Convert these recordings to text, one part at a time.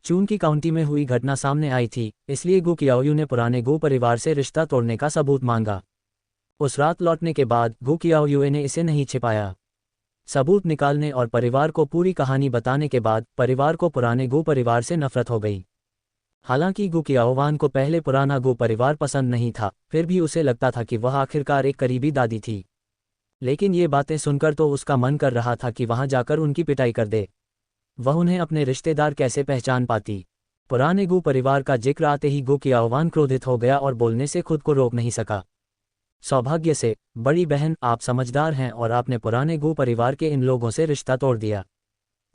चून की काउंटी में हुई घटना सामने आई थी, इसलिए गु कियाओयू ने पुराने गु परिवार से रिश्ता तोड़ने का सबूत मांगा। उस रात लौटने के बाद गु कियाओयू ने इसे नहीं छिपाया। सबूत निकालने और परिवार को पूरी कहानी बताने के बाद परिवार को पुराने गु परिवार से नफरत हो गई। हालांकि गु कियाओवान को पहले पुराना गु परिवार पसंद नहीं था, फिर भी उसे लगता था कि वह आखिरकार एक करीबी दादी थी। लेकिन ये बातें सुनकर तो उसका मन कर रहा था कि वहां जाकर उनकी पिटाई कर दे। वह उन्हें अपने रिश्तेदार कैसे पहचान पाती। पुराने गु परिवार का जिक्र आते ही गु कियाओवान क्रोधित हो गया और बोलने से खुद को रोक नहीं सका। सौभाग्य से, बड़ी बहन, आप समझदार हैं और आपने पुराने गु परिवार के इन लोगों से रिश्ता तोड़ दिया,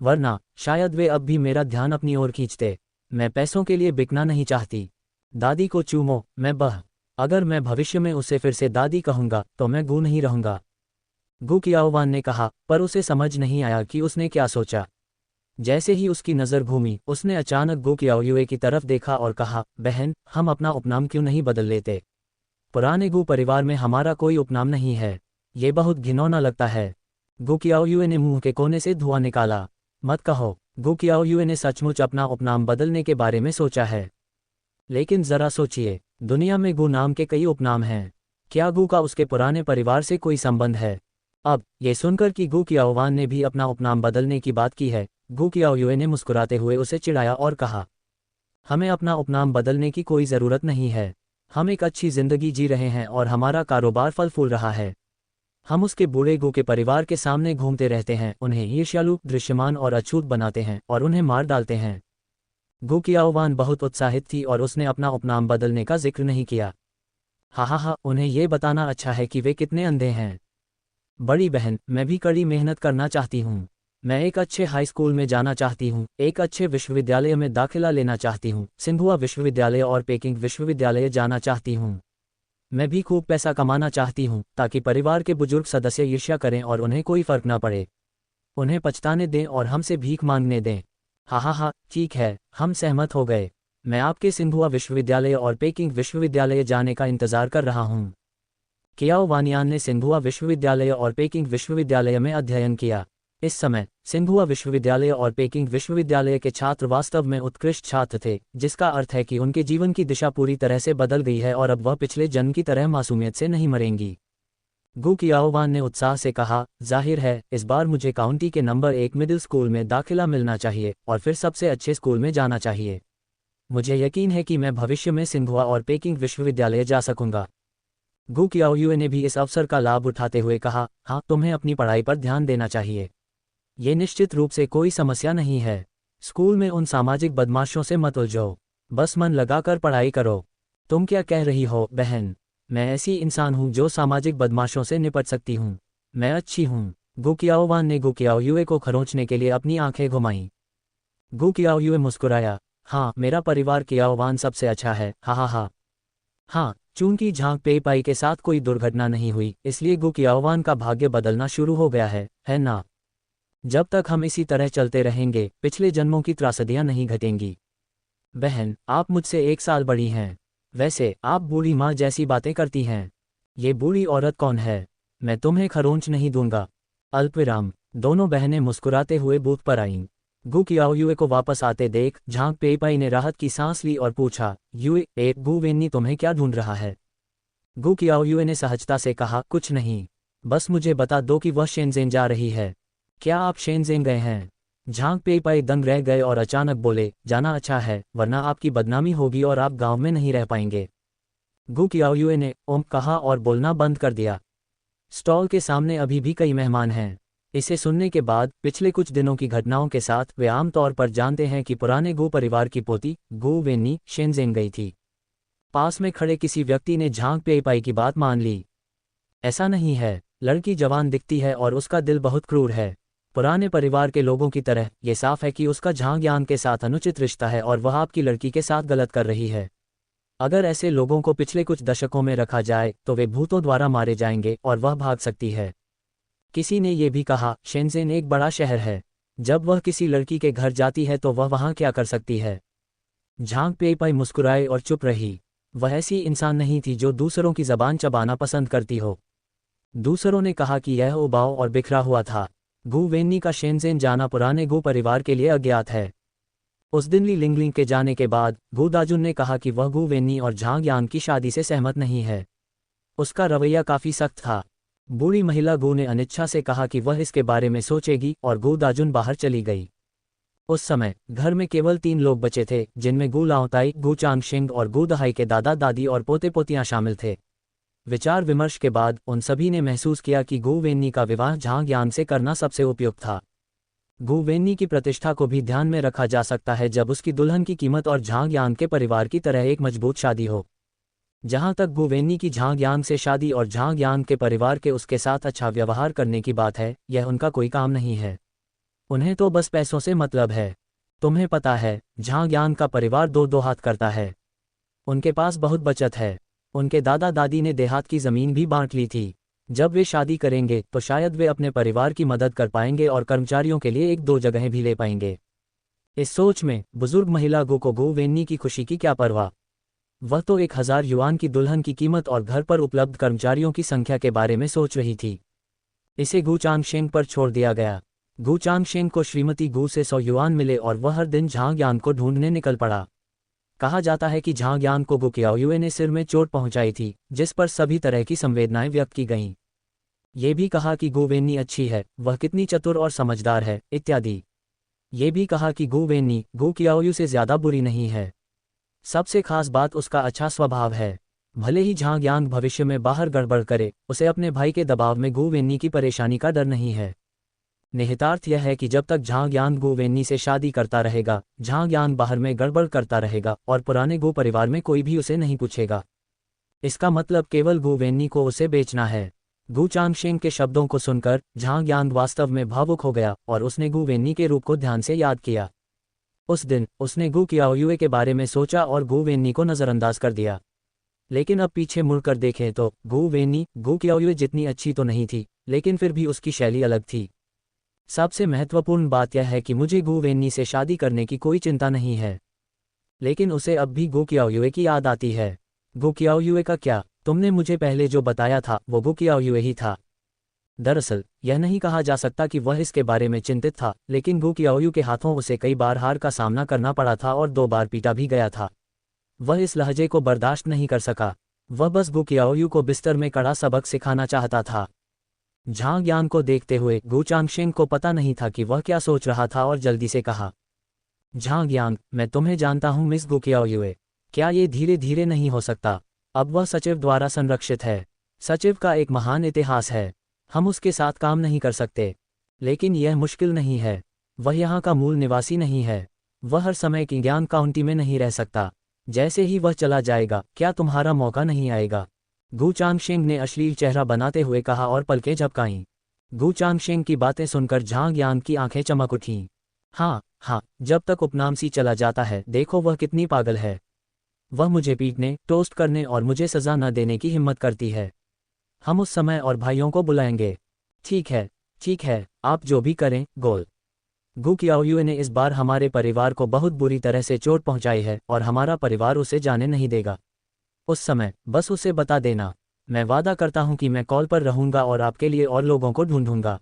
वरना शायद वे अब भी मेरा ध्यान अपनी ओर खींचते। मैं पैसों के लिए बिकना नहीं चाहती। दादी को चूमो, मैं बह। अगर मैं भविष्य में उसे फिर से दादी कहूंगा तो मैं गु नहीं रहूंगा, गु कियाओवान ने कहा, पर उसे समझ नहीं आया कि उसने क्या सोचा। जैसे ही उसकी नज़र घूमी, उसने अचानक गु कियाओयुए की तरफ देखा और कहा, बहन, हम अपना उपनाम क्यों नहीं बदल लेते? पुराने गु परिवार में हमारा कोई उपनाम नहीं है। ये बहुत घिनौना लगता है। गु कियाओयुए ने मुंह के कोने से धुआं निकाला। मत कहो। गु कियाओयुए ने सचमुच अपना उपनाम बदलने के बारे में सोचा है। लेकिन जरा सोचिए, दुनिया में गु नाम के कई उपनाम हैं। क्या गु का उसके पुराने परिवार से कोई संबंध है? अब ये सुनकर कि गु कियाओवान ने भी अपना उपनाम बदलने की बात की है, गु कियाओयुए ने मुस्कुराते हुए उसे चिढ़ाया और कहा, हमें अपना उपनाम बदलने की कोई ज़रूरत नहीं है। हम एक अच्छी जिंदगी जी रहे हैं और हमारा कारोबार फल फूल रहा है। हम उसके बूढ़े गु के परिवार के सामने घूमते रहते हैं, उन्हें ईर्ष्यालु, दृश्यमान और अछूत बनाते हैं और उन्हें मार डालते हैं। गु कियाओवान बहुत उत्साहित थी और उसने अपना उपनाम बदलने का जिक्र नहीं किया। हा, उन्हें ये बताना अच्छा है कि वे कितने अंधे हैं। बड़ी बहन, मैं भी कड़ी मेहनत करना चाहती हूँ। मैं एक अच्छे हाई स्कूल में जाना चाहती हूँ, एक अच्छे विश्वविद्यालय में दाखिला लेना चाहती हूँ, सिंघुआ विश्वविद्यालय और पेकिंग विश्वविद्यालय जाना चाहती हूँ। मैं भी खूब पैसा कमाना चाहती हूँ ताकि परिवार के बुजुर्ग सदस्य ईर्ष्या करें और उन्हें कोई फर्क न पड़े। उन्हें पछताने दें और हमसे भीख मांगने दें। हा, ठीक है, हम सहमत हो गए। मैं आपके सिंघुआ विश्वविद्यालय और पेकिंग विश्वविद्यालय जाने का इंतजार कर रहा हूँ। कियाओ वानियान ने सिंघुआ विश्वविद्यालय और पेकिंग विश्वविद्यालय में अध्ययन किया। इस समय सिंघुआ विश्वविद्यालय और पेकिंग विश्वविद्यालय के छात्र वास्तव में उत्कृष्ट छात्र थे, जिसका अर्थ है कि उनके जीवन की दिशा पूरी तरह से बदल गई है और अब वह पिछले जन्म की तरह मासूमियत से नहीं मरेंगी। गु कियाओवान ने उत्साह से कहा, जाहिर है, इस बार मुझे काउंटी के नंबर 1 मिडिल स्कूल में दाखिला मिलना चाहिए और फिर सबसे अच्छे स्कूल में जाना चाहिए। मुझे यकीन है कि मैं भविष्य में सिंघुआ और पेकिंग विश्वविद्यालय जा सकूंगा। गु कियाओयुए ने भी इस अवसर का लाभ उठाते हुए कहा, हाँ, तुम्हें अपनी पढ़ाई पर ध्यान देना चाहिए। ये निश्चित रूप से कोई समस्या नहीं है। स्कूल में उन सामाजिक बदमाशों से मत उलझो, बस मन लगाकर पढ़ाई करो। तुम क्या कह रही हो, बहन? मैं ऐसी इंसान हूँ जो सामाजिक बदमाशों से निपट सकती हूँ। मैं अच्छी हूँ। गु कियाओवान ने गु कियाओयुए को खरोंचने के लिए अपनी आंखें घुमाईं। गु कियाओयुए मुस्कुराया, हाँ, मेरा परिवार कियाओवान सबसे अच्छा है। हा। हाँ, चूंकि झांग पेईपाई के साथ कोई दुर्घटना नहीं हुई, इसलिए गु कियाओवान का भाग्य बदलना शुरू हो गया है ना? जब तक हम इसी तरह चलते रहेंगे, पिछले जन्मों की त्रासदियां नहीं घटेंगी। बहन, आप मुझसे 1 साल बड़ी हैं। वैसे आप बूढ़ी माँ जैसी बातें करती हैं। ये बूढ़ी औरत कौन है? मैं तुम्हें खरोंच नहीं दूंगा। अल्पविराम। दोनों बहनें मुस्कुराते हुए बूथ पर आईं। गु कियाओयुए को वापस आते देख झांग पेईपाई ने राहत की सांस ली और पूछा, गु वेन्नी तुम्हें क्या ढूंढ रहा है? गु कियाओयुए ने सहजता से कहा, कुछ नहीं, बस मुझे बता दो कि वह शेनज़ेन जा रही है। क्या आप शेनज़ेन गए हैं? झांग पेईपाई दंग रह गए और अचानक बोले, जाना अच्छा है, वरना आपकी बदनामी होगी और आप गांव में नहीं रह पाएंगे। गु कियाओयुए ने ओम कहा और बोलना बंद कर दिया। स्टॉल के सामने अभी भी कई मेहमान हैं। इसे सुनने के बाद पिछले कुछ दिनों की घटनाओं के साथ वे आमतौर पर जानते हैं कि पुराने गु परिवार की पोती गु वेन्नी शेनज़ेन गई थी। पास में खड़े किसी व्यक्ति ने झांग पेईपाई की बात मान ली। ऐसा नहीं है, लड़की जवान दिखती है और उसका दिल बहुत क्रूर है। पुराने परिवार के लोगों की तरह ये साफ है कि उसका झांग यान के साथ अनुचित रिश्ता है और वह आपकी लड़की के साथ गलत कर रही है। अगर ऐसे लोगों को पिछले कुछ दशकों में रखा जाए तो वे भूतों द्वारा मारे जाएंगे और वह भाग सकती है। किसी ने यह भी कहा, शेनज़ेन एक बड़ा शहर है। जब वह किसी लड़की के घर जाती है तो वह वहां क्या कर सकती है? झांग पेईपाई मुस्कुराए और चुप रही। वह ऐसी इंसान नहीं थी जो दूसरों की जबान चबाना पसंद करती हो। दूसरों ने कहा कि यह उबाऊ और बिखरा हुआ था। गु वेन्नी का शेनज़ेन जाना पुराने गु परिवार के लिए अज्ञात है। उस दिन ली लिंगलिंग के जाने के बाद गु दाजुन ने कहा कि वह गु वेन्नी और झांग यान की शादी से सहमत नहीं है। उसका रवैया काफी सख्त था। बूढ़ी महिला गु ने अनिच्छा से कहा कि वह इसके बारे में सोचेगी और गु दाजुन बाहर चली गई। उस समय घर में केवल 3 लोग बचे थे, जिनमें गु लाओताई, गु चांगशिंग और गु दहाई के दादा दादी और पोते पोतियां शामिल थे। विचार विमर्श के बाद उन सभी ने महसूस किया कि गु वेन्नी का विवाह झांग यान से करना सबसे उपयुक्त था। गु वेन्नी की प्रतिष्ठा को भी ध्यान में रखा जा सकता है जब उसकी दुल्हन की कीमत और झांग यान के परिवार की तरह एक मजबूत शादी हो। जहां तक गु वेन्नी की झांग यान से शादी और झांग यान के परिवार के उसके साथ अच्छा व्यवहार करने की बात है, यह उनका कोई काम नहीं है। उन्हें तो बस पैसों से मतलब है। तुम्हें पता है, झांग यान का परिवार दो हाथ करता है। उनके पास बहुत बचत है। उनके दादा दादी ने देहात की जमीन भी बांट ली थी। जब वे शादी करेंगे तो शायद वे अपने परिवार की मदद कर पाएंगे और कर्मचारियों के लिए 1-2 जगहें भी ले पाएंगे। इस सोच में बुजुर्ग महिला गु को गु वेन्नी की खुशी की क्या परवाह। वह तो 1000 युआन की दुल्हन की कीमत और घर पर उपलब्ध कर्मचारियों की संख्या के बारे में सोच रही थी। इसे गु चांगशेंग पर छोड़ दिया गया। गु चांगशेंग को श्रीमती गु से 100 युआन मिले और वह हर दिन झांग यान को ढूंढने निकल पड़ा। कहा जाता है कि झांग यान को गु कियाओयुए ने सिर में चोट पहुंचाई थी, जिस पर सभी तरह की संवेदनाएं व्यक्त की गईं। ये भी कहा कि गु वेन्नी अच्छी है, वह कितनी चतुर और समझदार है, इत्यादि। ये भी कहा कि गु वेन्नी गु कियाओयु से ज्यादा बुरी नहीं है। सबसे खास बात उसका अच्छा स्वभाव है। भले ही झांग यान भविष्य में बाहर गड़बड़ करे, उसे अपने भाई के दबाव में गु वेन्नी की परेशानी का डर नहीं है। निहितार्थ यह है कि जब तक झांग यान गु वेन्नी से शादी करता रहेगा, झांग यान बाहर में गड़बड़ करता रहेगा और पुराने गु परिवार में कोई भी उसे नहीं पूछेगा। इसका मतलब केवल गु वेन्नी को उसे बेचना है। गु चांगशेंग के शब्दों को सुनकर झांग यान वास्तव में भावुक हो गया और उसने गु वेन्नी के रूप को ध्यान से याद किया। उस दिन उसने गु कियाओयुए के बारे में सोचा और गु वेन्नी को नजरअंदाज कर दिया। लेकिन अब पीछे मुड़कर देखें तो गु वेन्नी गु कियाओयुए जितनी अच्छी तो नहीं थी, लेकिन फिर भी उसकी शैली अलग थी। सबसे महत्वपूर्ण बात यह है कि मुझे गु वेन्नी से शादी करने की कोई चिंता नहीं है, लेकिन उसे अब भी गु कियाओयुए की याद आती है। गु कियाओयुए का क्या? तुमने मुझे पहले जो बताया था वो गु कियाओयुए ही था। दरअसल यह नहीं कहा जा सकता कि वह इसके बारे में चिंतित था, लेकिन गु कियाओयु के हाथों उसे कई बार हार का सामना करना पड़ा था और 2 बार पीटा भी गया था। वह इस लहजे को बर्दाश्त नहीं कर सका। वह बस गु कियाओयु को बिस्तर में कड़ा सबक सिखाना चाहता था। झांग यान को देखते हुए गु चांगशेंग को पता नहीं था कि वह क्या सोच रहा था और जल्दी से कहा, झांग यान, मैं तुम्हें जानता हूं मिस गु कियाओयुए। क्या ये धीरे धीरे नहीं हो सकता? अब वह सचिव द्वारा संरक्षित है। सचिव का एक महान इतिहास है। हम उसके साथ काम नहीं कर सकते। लेकिन यह मुश्किल नहीं है। वह यहाँ का मूल निवासी नहीं है। वह हर समय की ज्ञान काउंटी में नहीं रह सकता। जैसे ही वह चला जाएगा, क्या तुम्हारा मौका नहीं आएगा? गु चांगशेंग ने अश्लील चेहरा बनाते हुए कहा और पलकें झपकाईं। गु चांगशेंग की बातें सुनकर झांग यान की आंखें चमक उठीं। हाँ, जब तक उपनामसी चला जाता है, देखो वह कितनी पागल है। वह मुझे पीटने, टोस्ट करने और मुझे सजा न देने की हिम्मत करती है। हम उस समय और भाइयों को बुलाएंगे। ठीक है, आप जो भी करें, गोल। गु कियाओयुए ने इस बार हमारे परिवार को बहुत बुरी तरह से चोट पहुंचाई है और हमारा परिवार उसे जाने नहीं देगा। उस समय बस उसे बता देना। मैं वादा करता हूं कि मैं कॉल पर रहूंगा और आपके लिए और लोगों को ढूंढूंगा।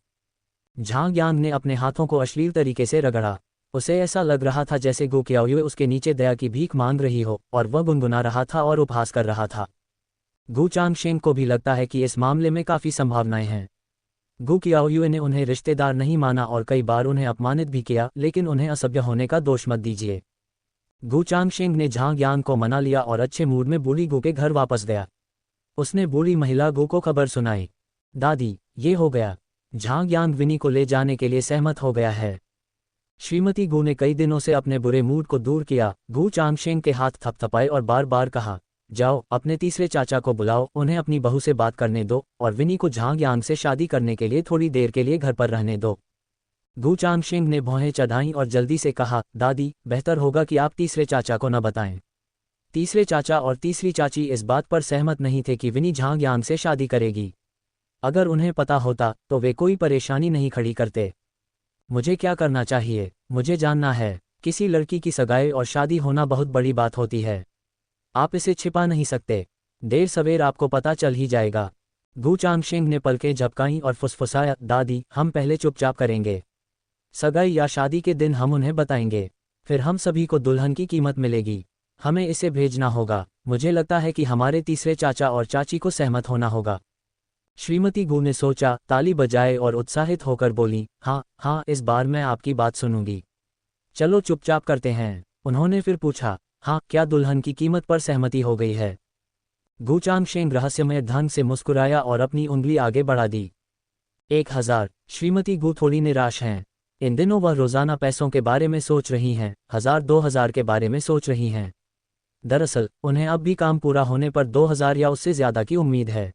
झांग यान ने अपने हाथों को अश्लील तरीके से रगड़ा। उसे ऐसा लग रहा था जैसे गु कियाओयुए उसके नीचे दया की भीख मांग रही हो और वह गुनगुना रहा था और उपहास कर रहा था। गु चांगशेंग को भी लगता है कि इस मामले में काफ़ी संभावनाएं हैं। गु कियाओयुए ने उन्हें रिश्तेदार नहीं माना और कई बार उन्हें अपमानित भी किया, लेकिन उन्हें असभ्य होने का दोष मत दीजिए। गु चांगशेंग ने झांग यान को मना लिया और अच्छे मूड में बूढ़ी गु के घर वापस गया। उसने बूढ़ी महिला गु को खबर सुनाई। दादी, ये हो गया। झांग यान विनी को ले जाने के लिए सहमत हो गया है। श्रीमती गु ने कई दिनों से अपने बुरे मूड को दूर किया। गु चांगशेंग के हाथ थपथपाए और बार बार कहा, जाओ अपने तीसरे चाचा को बुलाओ, उन्हें अपनी बहू से बात करने दो और विनी को झांग यान से शादी करने के लिए थोड़ी देर के लिए घर पर रहने दो। गु चांगशेंग ने भौहें चढ़ाईं और जल्दी से कहा, दादी, बेहतर होगा कि आप तीसरे चाचा को न बताएं। तीसरे चाचा और तीसरी चाची इस बात पर सहमत नहीं थे कि विनी झांग यान से शादी करेगी। अगर उन्हें पता होता तो वे कोई परेशानी नहीं खड़ी करते। मुझे क्या करना चाहिए? मुझे जानना है। किसी लड़की की सगाई और शादी होना बहुत बड़ी बात होती है। आप इसे छिपा नहीं सकते। देर सवेर आपको पता चल ही जाएगा। गु चांगशेंग ने पलकें झपकाईं और फुसफुसाया, दादी, हम पहले चुपचाप करेंगे। सगाई या शादी के दिन हम उन्हें बताएंगे। फिर हम सभी को दुल्हन की कीमत मिलेगी। हमें इसे भेजना होगा। मुझे लगता है कि हमारे तीसरे चाचा और चाची को सहमत होना होगा। श्रीमती गू ने सोचा, ताली बजाए और उत्साहित होकर बोली, हाँ हाँ, इस बार मैं आपकी बात सुनूंगी। चलो चुपचाप करते हैं। उन्होंने फिर पूछा, हाँ, क्या दुल्हन की कीमत पर सहमति हो गई है? गू चांगशेंग रहस्यमय ढंग से मुस्कुराया और अपनी उंगली आगे बढ़ा दी। 1000। श्रीमती गू थोड़ी निराश हैं। इन दिनों वह रोजाना पैसों के बारे में सोच रही हैं, 1000-2000 के बारे में सोच रही हैं। दरअसल उन्हें अब भी काम पूरा होने पर 2000 या उससे ज्यादा की उम्मीद है।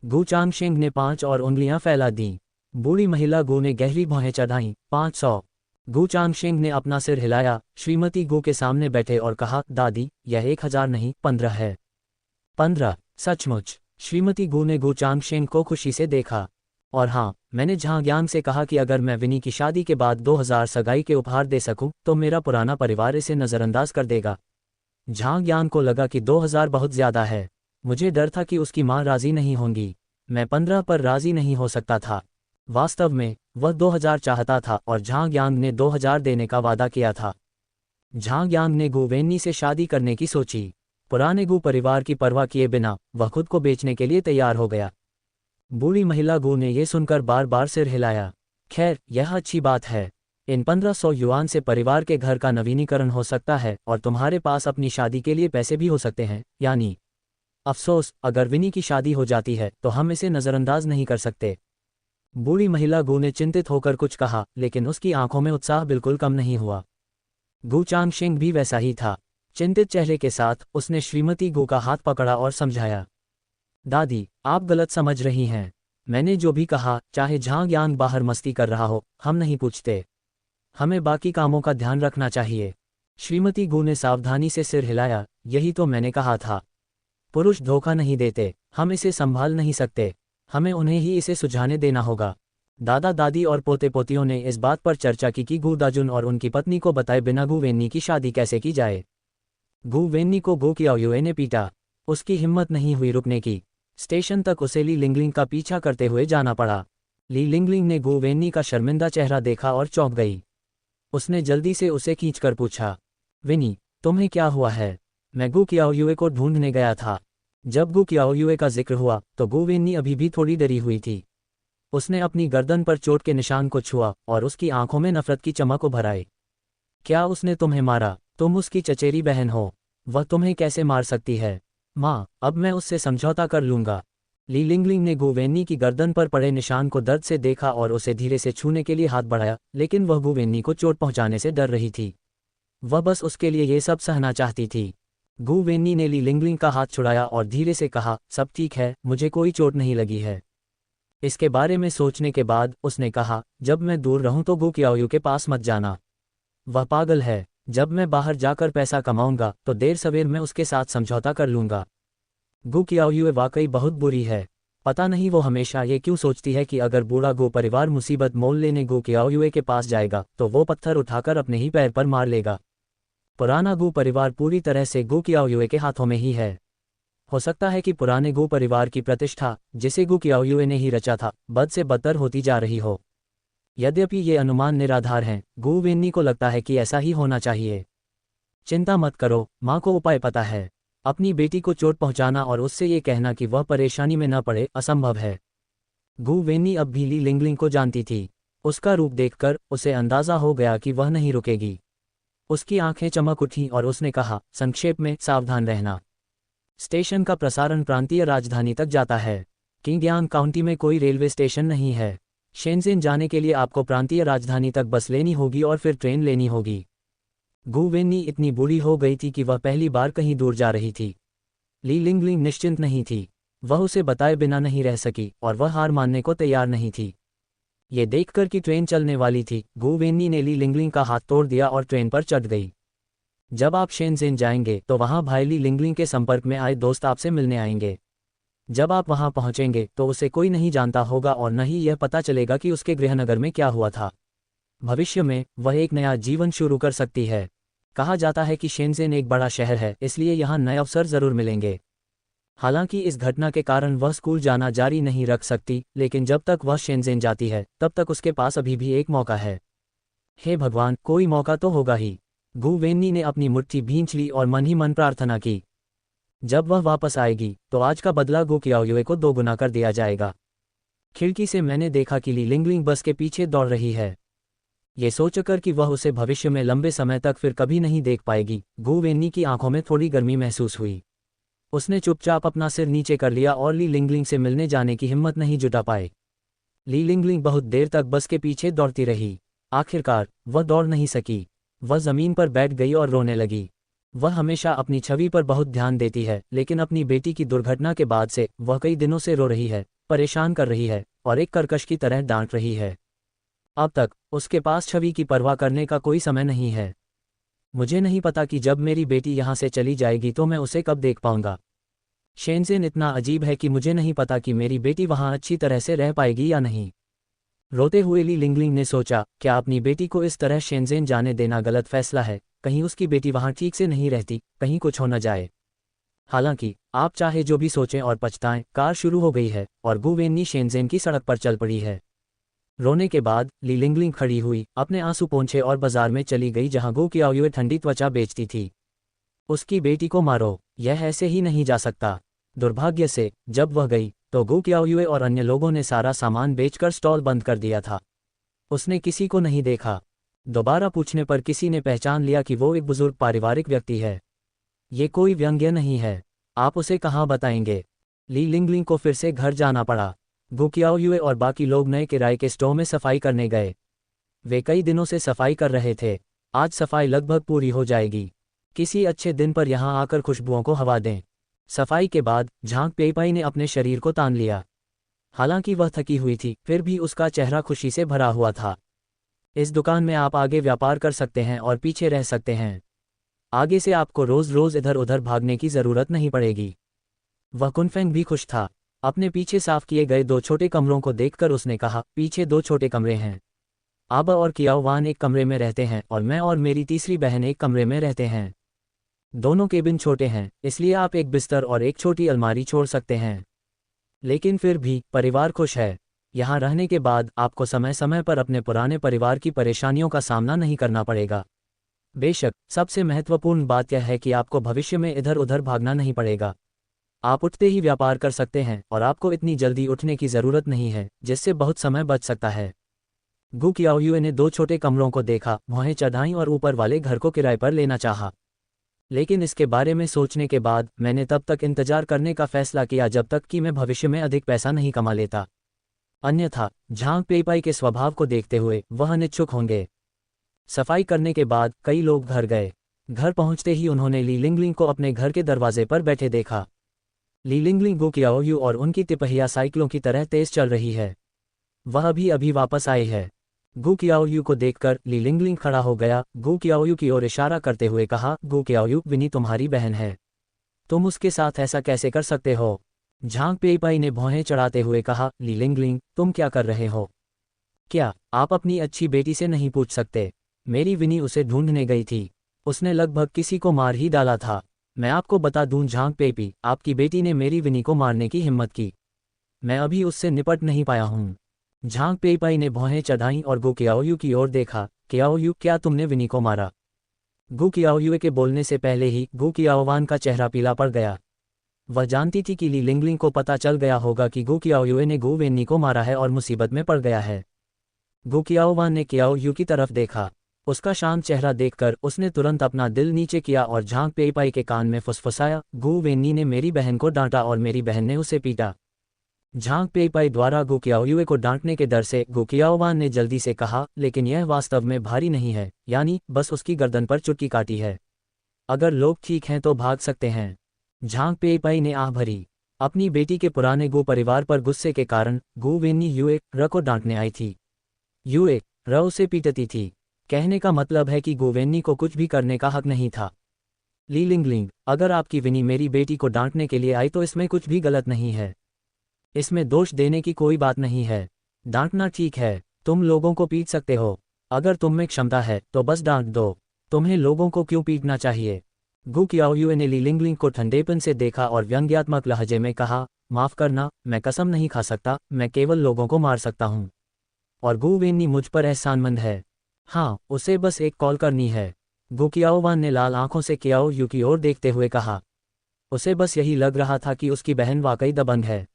गू चांगशेंग ने 5 और उंगलियां फैला दीं। बूढ़ी महिला गू ने गहरी भौहें चढ़ाईं। 500। गू चांगशेंग ने अपना सिर हिलाया, श्रीमती गू के सामने बैठे और कहा, दादी, यह 1000 नहीं, 15 है। 15? सचमुच? श्रीमती गू ने गू चांगशेंग को खुशी से देखा। और हाँ, मैंने झांग्यांग से कहा कि अगर मैं विनी की शादी के बाद 2000 सगाई के उपहार दे सकूं, तो मेरा पुराना परिवार इसे नज़रअंदाज कर देगा। झांग्यांग को लगा कि 2000 बहुत ज्यादा है। मुझे डर था कि उसकी माँ राजी नहीं होंगी। मैं 15 पर राजी नहीं हो सकता था। वास्तव में वह 2000 चाहता था और झांग्यांग ने 2000 देने का वादा किया था। झांग्यांग ने गू वेन्नी से शादी करने की सोची। पुराने गू परिवार की परवाह किए बिना वह खुद को बेचने के लिए तैयार हो गया। बूढ़ी महिला गू ने यह सुनकर बार बार सिर हिलाया। खैर, यह अच्छी बात है। इन 1500 युआन से परिवार के घर का नवीनीकरण हो सकता है और तुम्हारे पास अपनी शादी के लिए पैसे भी हो सकते हैं, यानी अफसोस, अगर विनी की शादी हो जाती है तो हम इसे नज़रअंदाज नहीं कर सकते। बूढ़ी महिला गू ने चिंतित होकर कुछ कहा, लेकिन उसकी आंखों में उत्साह बिल्कुल कम नहीं हुआ। गू चांगशेंग भी वैसा ही था। चिंतित चेहरे के साथ उसने श्रीमती गू का हाथ पकड़ा और समझाया, दादी, आप गलत समझ रही हैं। मैंने जो भी कहा, चाहे झांग्यांग बाहर मस्ती कर रहा हो, हम नहीं पूछते। हमें बाकी कामों का ध्यान रखना चाहिए। श्रीमती गू ने सावधानी से सिर हिलाया, यही तो मैंने कहा था। पुरुष धोखा नहीं देते। हम इसे संभाल नहीं सकते। हमें उन्हें ही इसे सुझाने देना होगा। दादा दादी और पोते पोतियों ने इस बात पर चर्चा की कि गू दाजुन और उनकी पत्नी को बताए बिना गू वेन्नी की शादी कैसे की जाए। गू वेन्नी को गू कियाओयुए ने पीटा। उसकी हिम्मत नहीं हुई रुकने की। स्टेशन तक उसे ली लिंगलिंग का पीछा करते हुए जाना पड़ा। ली लिंगलिंग ने गू वेन्नी का शर्मिंदा चेहरा देखा और चौंक गई। उसने जल्दी से उसे खींचकर पूछा, विनी, तुम्हें क्या हुआ है? मैं गू कियाओयुए को ढूंढने गया था। जब गू कियाओयुए का जिक्र हुआ तो गू वेन्नी अभी भी थोड़ी डरी हुई थी। उसने अपनी गर्दन पर चोट के निशान को छुआ और उसकी आंखों में नफरत की चमक उभर आई। क्या उसने तुम्हें मारा? तुम उसकी चचेरी बहन हो। वह तुम्हें कैसे मार सकती है? माँ, अब मैं उससे समझौता कर लूंगा। ली लिंगलिंग ने गू वेन्नी की गर्दन पर पड़े निशान को दर्द से देखा और उसे धीरे से छूने के लिए हाथ बढ़ाया, लेकिन वह गू वेन्नी को चोट पहुंचाने से डर रही थी। वह बस उसके लिए ये सब सहना चाहती थी। गू वेन्नी ने ली लिंगलिंग का हाथ छुड़ाया और धीरे से कहा, सब ठीक है, मुझे कोई चोट नहीं लगी है। इसके बारे में सोचने के बाद उसने कहा, जब मैं दूर रहूं तो गू कियाओयु के पास मत जाना। वह पागल है। जब मैं बाहर जाकर पैसा कमाऊंगा तो देर सवेर मैं उसके साथ समझौता कर लूंगा। गू कियाओयुए वाकई बहुत बुरी है। पता नहीं वो हमेशा ये क्यों सोचती है कि अगर बूढ़ा गू परिवार मुसीबत मोल लेने गू कियाओयुए के पास जाएगा तो वो पत्थर उठाकर अपने ही पैर पर मार लेगा। पुराना गू परिवार पूरी तरह से गू कियाओयुए के हाथों में ही है। हो सकता है कि पुराने गू परिवार की प्रतिष्ठा, जिसे गू कियाओयुए ने ही रचा था, बद से बदतर होती जा रही हो। यद्यपि ये अनुमान निराधार हैं, गू वेन्नी को लगता है कि ऐसा ही होना चाहिए। चिंता मत करो, माँ को उपाय पता है। अपनी बेटी को चोट पहुंचाना और उससे ये कहना कि वह परेशानी में न पड़े असंभव है। गू वेन्नी अब भी ली लिंगलिंग को जानती थी। उसका रूप देखकर उसे अंदाजा हो गया कि वह नहीं रुकेगी। उसकी आंखें चमक उठीं और उसने कहा, संक्षेप में, सावधान रहना। स्टेशन का प्रसारण प्रांतीय राजधानी तक जाता है। किंगयांग काउंटी में कोई रेलवे स्टेशन नहीं है। शेनज़ेन जाने के लिए आपको प्रांतीय राजधानी तक बस लेनी होगी और फिर ट्रेन लेनी होगी। गू वेन्नी इतनी बूढ़ी हो गई थी कि वह पहली बार कहीं दूर जा रही थी। ली लिंगलिंग निश्चिंत नहीं थी। वह उसे बताए बिना नहीं रह सकी और वह हार मानने को तैयार नहीं थी। ये देखकर कि ट्रेन चलने वाली थी, गू वेन्नी ने ली लिंगलिंग का हाथ तोड़ दिया और ट्रेन पर चढ़ गई। जब आप शेनज़ेन जाएंगे तो वहां भाई ली लिंगलिंग के संपर्क में आए दोस्त आपसे मिलने आएंगे। जब आप वहां पहुंचेंगे तो उसे कोई नहीं जानता होगा और न ही यह पता चलेगा कि उसके गृहनगर में क्या हुआ था। भविष्य में वह एक नया जीवन शुरू कर सकती है। कहा जाता है कि शेनज़ेन एक बड़ा शहर है, इसलिए यहाँ नए अवसर जरूर मिलेंगे। हालांकि इस घटना के कारण वह स्कूल जाना जारी नहीं रख सकती, लेकिन जब तक वह शेनज़ेन जाती है तब तक उसके पास अभी भी एक मौका है। हे भगवान, कोई मौका तो होगा ही। गु वेन्नी ने अपनी मुट्ठी भींच ली और मन ही मन प्रार्थना की, जब वह वापस आएगी तो आज का बदला गु कियाओयुए को 2 गुना कर दिया जाएगा। खिड़की से मैंने देखा कि ली लिंगलिंग बस के पीछे दौड़ रही है। ये सोचकर कि वह उसे भविष्य में लंबे समय तक फिर कभी नहीं देख पाएगी, गु वेन्नी की आंखों में थोड़ी गर्मी महसूस हुई। उसने चुपचाप अपना सिर नीचे कर लिया और ली लिंगलिंग से मिलने जाने की हिम्मत नहीं जुटा पाए। ली लिंगलिंग बहुत देर तक बस के पीछे दौड़ती रही। आखिरकार वह दौड़ नहीं सकी। वह जमीन पर बैठ गई और रोने लगी। वह हमेशा अपनी छवि पर बहुत ध्यान देती है, लेकिन अपनी बेटी की दुर्घटना के बाद से वह कई दिनों से रो रही है, परेशान कर रही है और एक कर्कश की तरह डांट रही है। अब तक उसके पास छवि की परवाह करने का कोई समय नहीं है। मुझे नहीं पता कि जब मेरी बेटी यहाँ से चली जाएगी तो मैं उसे कब देख पाऊंगा। शेनज़ेन इतना अजीब है कि मुझे नहीं पता कि मेरी बेटी वहाँ अच्छी तरह से रह पाएगी या नहीं। रोते हुए ली लिंगलिंग ने सोचा, क्या अपनी बेटी को इस तरह शेनज़ेन जाने देना गलत फैसला है? कहीं उसकी बेटी वहाँ ठीक से नहीं रहती, कहीं कुछ हो न जाए। हालांकि आप चाहे जो भी सोचें और पछताएं, कार शुरू हो गई है और गु वेन्नी शेनज़ेन की सड़क पर चल पड़ी है। रोने के बाद ली लिंगलिंग खड़ी हुई, अपने आंसू पोंछे और बाजार में चली गई जहां गु कियाओयुए ठंडी त्वचा बेचती थी। उसकी बेटी को मारो, यह ऐसे ही नहीं जा सकता। दुर्भाग्य से जब वह गई तो गु कियाओयुए और अन्य लोगों ने सारा सामान बेचकर स्टॉल बंद कर दिया था। उसने किसी को नहीं देखा। दोबारा पूछने पर किसी ने पहचान लिया कि वो एक बुजुर्ग पारिवारिक व्यक्ति है। ये कोई व्यंग्य नहीं है, आप उसे कहाँ बताएंगे? ली लिंगलिंग को फिर से घर जाना पड़ा। गु कियाओयुए और बाकी लोग नए किराए के स्टोर में सफाई करने गए। वे कई दिनों से सफाई कर रहे थे। आज सफाई लगभग पूरी हो जाएगी। किसी अच्छे दिन पर यहाँ आकर खुशबुओं को हवा दें। सफाई के बाद झांग पेइपाई ने अपने शरीर को तान लिया। हालांकि वह थकी हुई थी, फिर भी उसका चेहरा खुशी से भरा हुआ था। इस दुकान में आप आगे व्यापार कर सकते हैं और पीछे रह सकते हैं। आगे से आपको रोज रोज इधर उधर भागने की जरूरत नहीं पड़ेगी। वह कुनफेंग भी खुश था। अपने पीछे साफ किए गए 2 छोटे कमरों को देखकर उसने कहा, पीछे 2 छोटे कमरे हैं। आबा और कियाओ वान एक कमरे में रहते हैं और मैं और मेरी तीसरी बहन एक कमरे में रहते हैं। दोनों केबिन छोटे हैं, इसलिए आप एक बिस्तर और एक छोटी अलमारी छोड़ सकते हैं। लेकिन फिर भी परिवार खुश है। यहाँ रहने के बाद आपको समय समय पर अपने पुराने परिवार की परेशानियों का सामना नहीं करना पड़ेगा। बेशक सबसे महत्वपूर्ण बात यह है कि आपको भविष्य में इधर उधर भागना नहीं पड़ेगा। आप उठते ही व्यापार कर सकते हैं और आपको इतनी जल्दी उठने की ज़रूरत नहीं है, जिससे बहुत समय बच सकता है। गु कियाओयुए ने 2 छोटे कमरों को देखा, भौहें चढ़ाईं और ऊपर वाले घर को किराए पर लेना चाहा। लेकिन इसके बारे में सोचने के बाद मैंने तब तक इंतजार करने का फैसला किया जब तक कि मैं भविष्य में अधिक पैसा नहीं कमा लेता। अन्यथा झांग पेइपाई के स्वभाव को देखते हुए वह अनिच्छुक होंगे। सफाई करने के बाद कई लोग घर गए। घर पहुंचते ही उन्होंने ली लिंगलिंग को अपने घर के दरवाजे पर बैठे देखा। ली लिंगलिंग गु कियाओयु और उनकी तिपहिया साइकिलों की तरह तेज चल रही है। वह अभी वापस आई है। गु कियाओयु को देखकर ली लिंगलिंग खड़ा हो गया, गु कियाओयु की ओर इशारा करते हुए कहा, गु कियाओयु, विनी तुम्हारी बहन है। तुम उसके साथ ऐसा कैसे कर सकते हो? झांग पेइपाई ने भौहें चढ़ाते हुए कहा, ली लिंगलिंग, तुम क्या कर रहे हो? क्या आप अपनी अच्छी बेटी से नहीं पूछ सकते? मेरी विनी उसे ढूंढने गई थी। उसने लगभग किसी को मार ही डाला था। मैं आपको बता दूं झांग पेइपी, आपकी बेटी ने मेरी विनी को मारने की हिम्मत की। मैं अभी उससे निपट नहीं पाया हूँ। झांग पेइपाई ने भौहें चढ़ाईं और गु कियाओयु की ओर देखा। कियाओयु, क्या तुमने विनी को मारा? गु कियाओयु के बोलने से पहले ही गु कियाओवान का चेहरा पीला पड़ गया। वह जानती थी कि ली लिंगलिंग को पता चल गया होगा कि गु कियाओयु ने गु वेन्नी को मारा है और मुसीबत में पड़ गया है। गु कियाओवान ने कियाओयु की तरफ देखा। उसका शांत चेहरा देखकर उसने तुरंत अपना दिल नीचे किया और झांग पेइपाई के कान में फुसफुसाया, गु वेन्नी ने मेरी बहन को डांटा और मेरी बहन ने उसे पीटा। झांग पेइपाई द्वारा गु कियाओयु को डांटने के डर से गु कियाओवान ने जल्दी से कहा, लेकिन यह वास्तव में भारी नहीं है, यानी बस उसकी गर्दन पर चुटकी काटी है। अगर लोग ठीक हैं तो भाग सकते हैं। झांग पेइपाई ने आह भरी। अपनी बेटी के पुराने गु परिवार पर गुस्से के कारण गु वेन्नी युए र को डांटने आई थी। युए र उसे पीटती थी। कहने का मतलब है कि गु वेन्नी को कुछ भी करने का हक नहीं था। ली लिंगलिंग, अगर आपकी विनी मेरी बेटी को डांटने के लिए आई तो इसमें कुछ भी गलत नहीं है। इसमें दोष देने की कोई बात नहीं है। डांटना ठीक है, तुम लोगों को पीट सकते हो। अगर तुम में क्षमता है तो बस डांट दो। तुम्हें लोगों को क्यों पीटना चाहिए? गु कियाओयु ने ली लिंगलिंग को ठंडेपन से देखा और व्यंग्यात्मक लहजे में कहा, माफ करना, मैं कसम नहीं खा सकता, मैं केवल लोगों को मार सकता हूँ। और गु वेन्नी मुझ पर एहसानमंद है। हाँ, उसे बस एक कॉल करनी है। गु कियाओवान ने लाल आंखों से कियाओ यू की ओर देखते हुए कहा। उसे बस यही लग रहा था कि उसकी बहन वाकई दबंग है।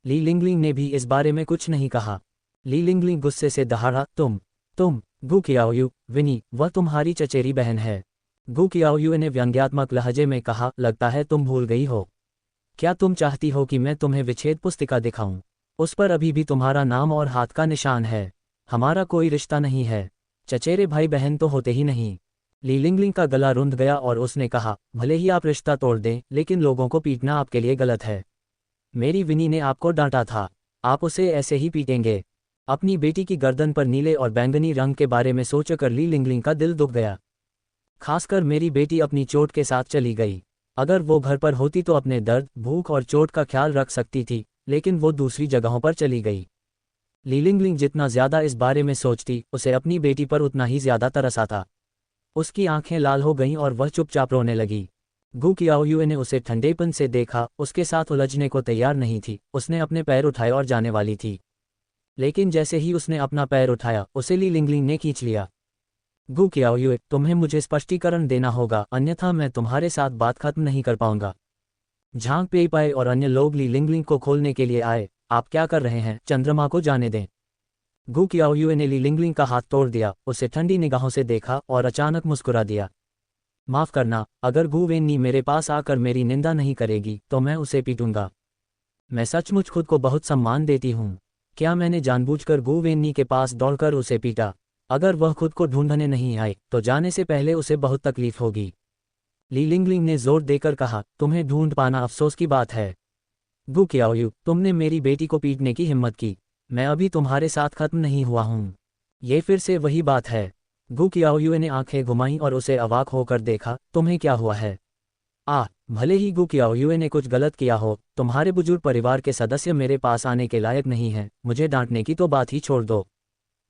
ली लिंगलिंग ने भी इस बारे में कुछ नहीं कहा। ली लिंगलिंग गुस्से से दहाड़ा, तुम गु कियाओयू, विनी, वह तुम्हारी चचेरी बहन है। गु कियाओयू ने व्यंग्यात्मक लहजे में कहा, लगता है तुम भूल गई हो। क्या तुम चाहती हो कि मैं तुम्हें विच्छेद पुस्तिका दिखाऊं? उस पर अभी भी तुम्हारा नाम और हाथ का निशान है। हमारा कोई रिश्ता नहीं है। चचेरे भाई बहन तो होते ही नहीं। ली लिंगलिंग का गला रुंध गया और उसने कहा, भले ही आप रिश्ता तोड़ दें, लेकिन लोगों को पीटना आपके लिए गलत है। मेरी विनी ने आपको डांटा था, आप उसे ऐसे ही पीटेंगे? अपनी बेटी की गर्दन पर नीले और बैंगनी रंग के बारे में सोचकर ली लिंगलिंग का दिल दुख गया। खासकर मेरी बेटी अपनी चोट के साथ चली गई। अगर वो घर पर होती तो अपने दर्द, भूख और चोट का ख्याल रख सकती थी, लेकिन वो दूसरी जगहों पर चली गई। ली लिंगलिंग जितना ज्यादा इस बारे में सोचती, उसे अपनी बेटी पर उतना ही ज्यादा तरस आता। उसकी आंखें लाल हो गईं और वह चुपचाप रोने लगी। गु कियाओयू ने उसे ठंडेपन से देखा, उसके साथ उलझने को तैयार नहीं थी। उसने अपने पैर उठाए और जाने वाली थी, लेकिन जैसे ही उसने अपना पैर उठाया, उसे ली लिंगलिंग ने खींच लिया। गु कियाओयू, तुम्हें मुझे स्पष्टीकरण देना होगा, अन्यथा मैं तुम्हारे साथ बात खत्म नहीं कर पाऊंगा। झांग पेईपाई और अन्य लोग ली लिंगलिंग को खोलने के लिए आए। आप क्या कर रहे हैं? चंद्रमा को जाने दें। गु कियाओयू ने ली लिंगलिंग का हाथ तोड़ दिया, उसे ठंडी निगाहों से देखा और अचानक मुस्कुरा दिया। माफ करना, अगर गु वेन्नी मेरे पास आकर मेरी निंदा नहीं करेगी तो मैं उसे पीटूंगा। मैं सचमुच खुद को बहुत सम्मान देती हूँ। क्या मैंने जानबूझकर गु वेन्नी के पास दौड़कर उसे पीटा? अगर वह खुद को ढूंढने नहीं आए तो जाने से पहले उसे बहुत तकलीफ होगी। ली लिंगलिंग ने जोर देकर कहा, तुम्हें ढूंढ पाना अफसोस की बात है। गु कियाओयू, तुमने मेरी बेटी को पीटने की हिम्मत की। मैं अभी तुम्हारे साथ खत्म नहीं हुआ हूँ। ये फिर से वही बात है। गु कियाओयू ने आंखें घुमाईं और उसे अवाक होकर देखा। तुम्हें क्या हुआ है? भले ही गु कियाओयू ने कुछ गलत किया हो, तुम्हारे बुजुर्ग परिवार के सदस्य मेरे पास आने के लायक नहीं हैं। मुझे डांटने की तो बात ही छोड़ दो।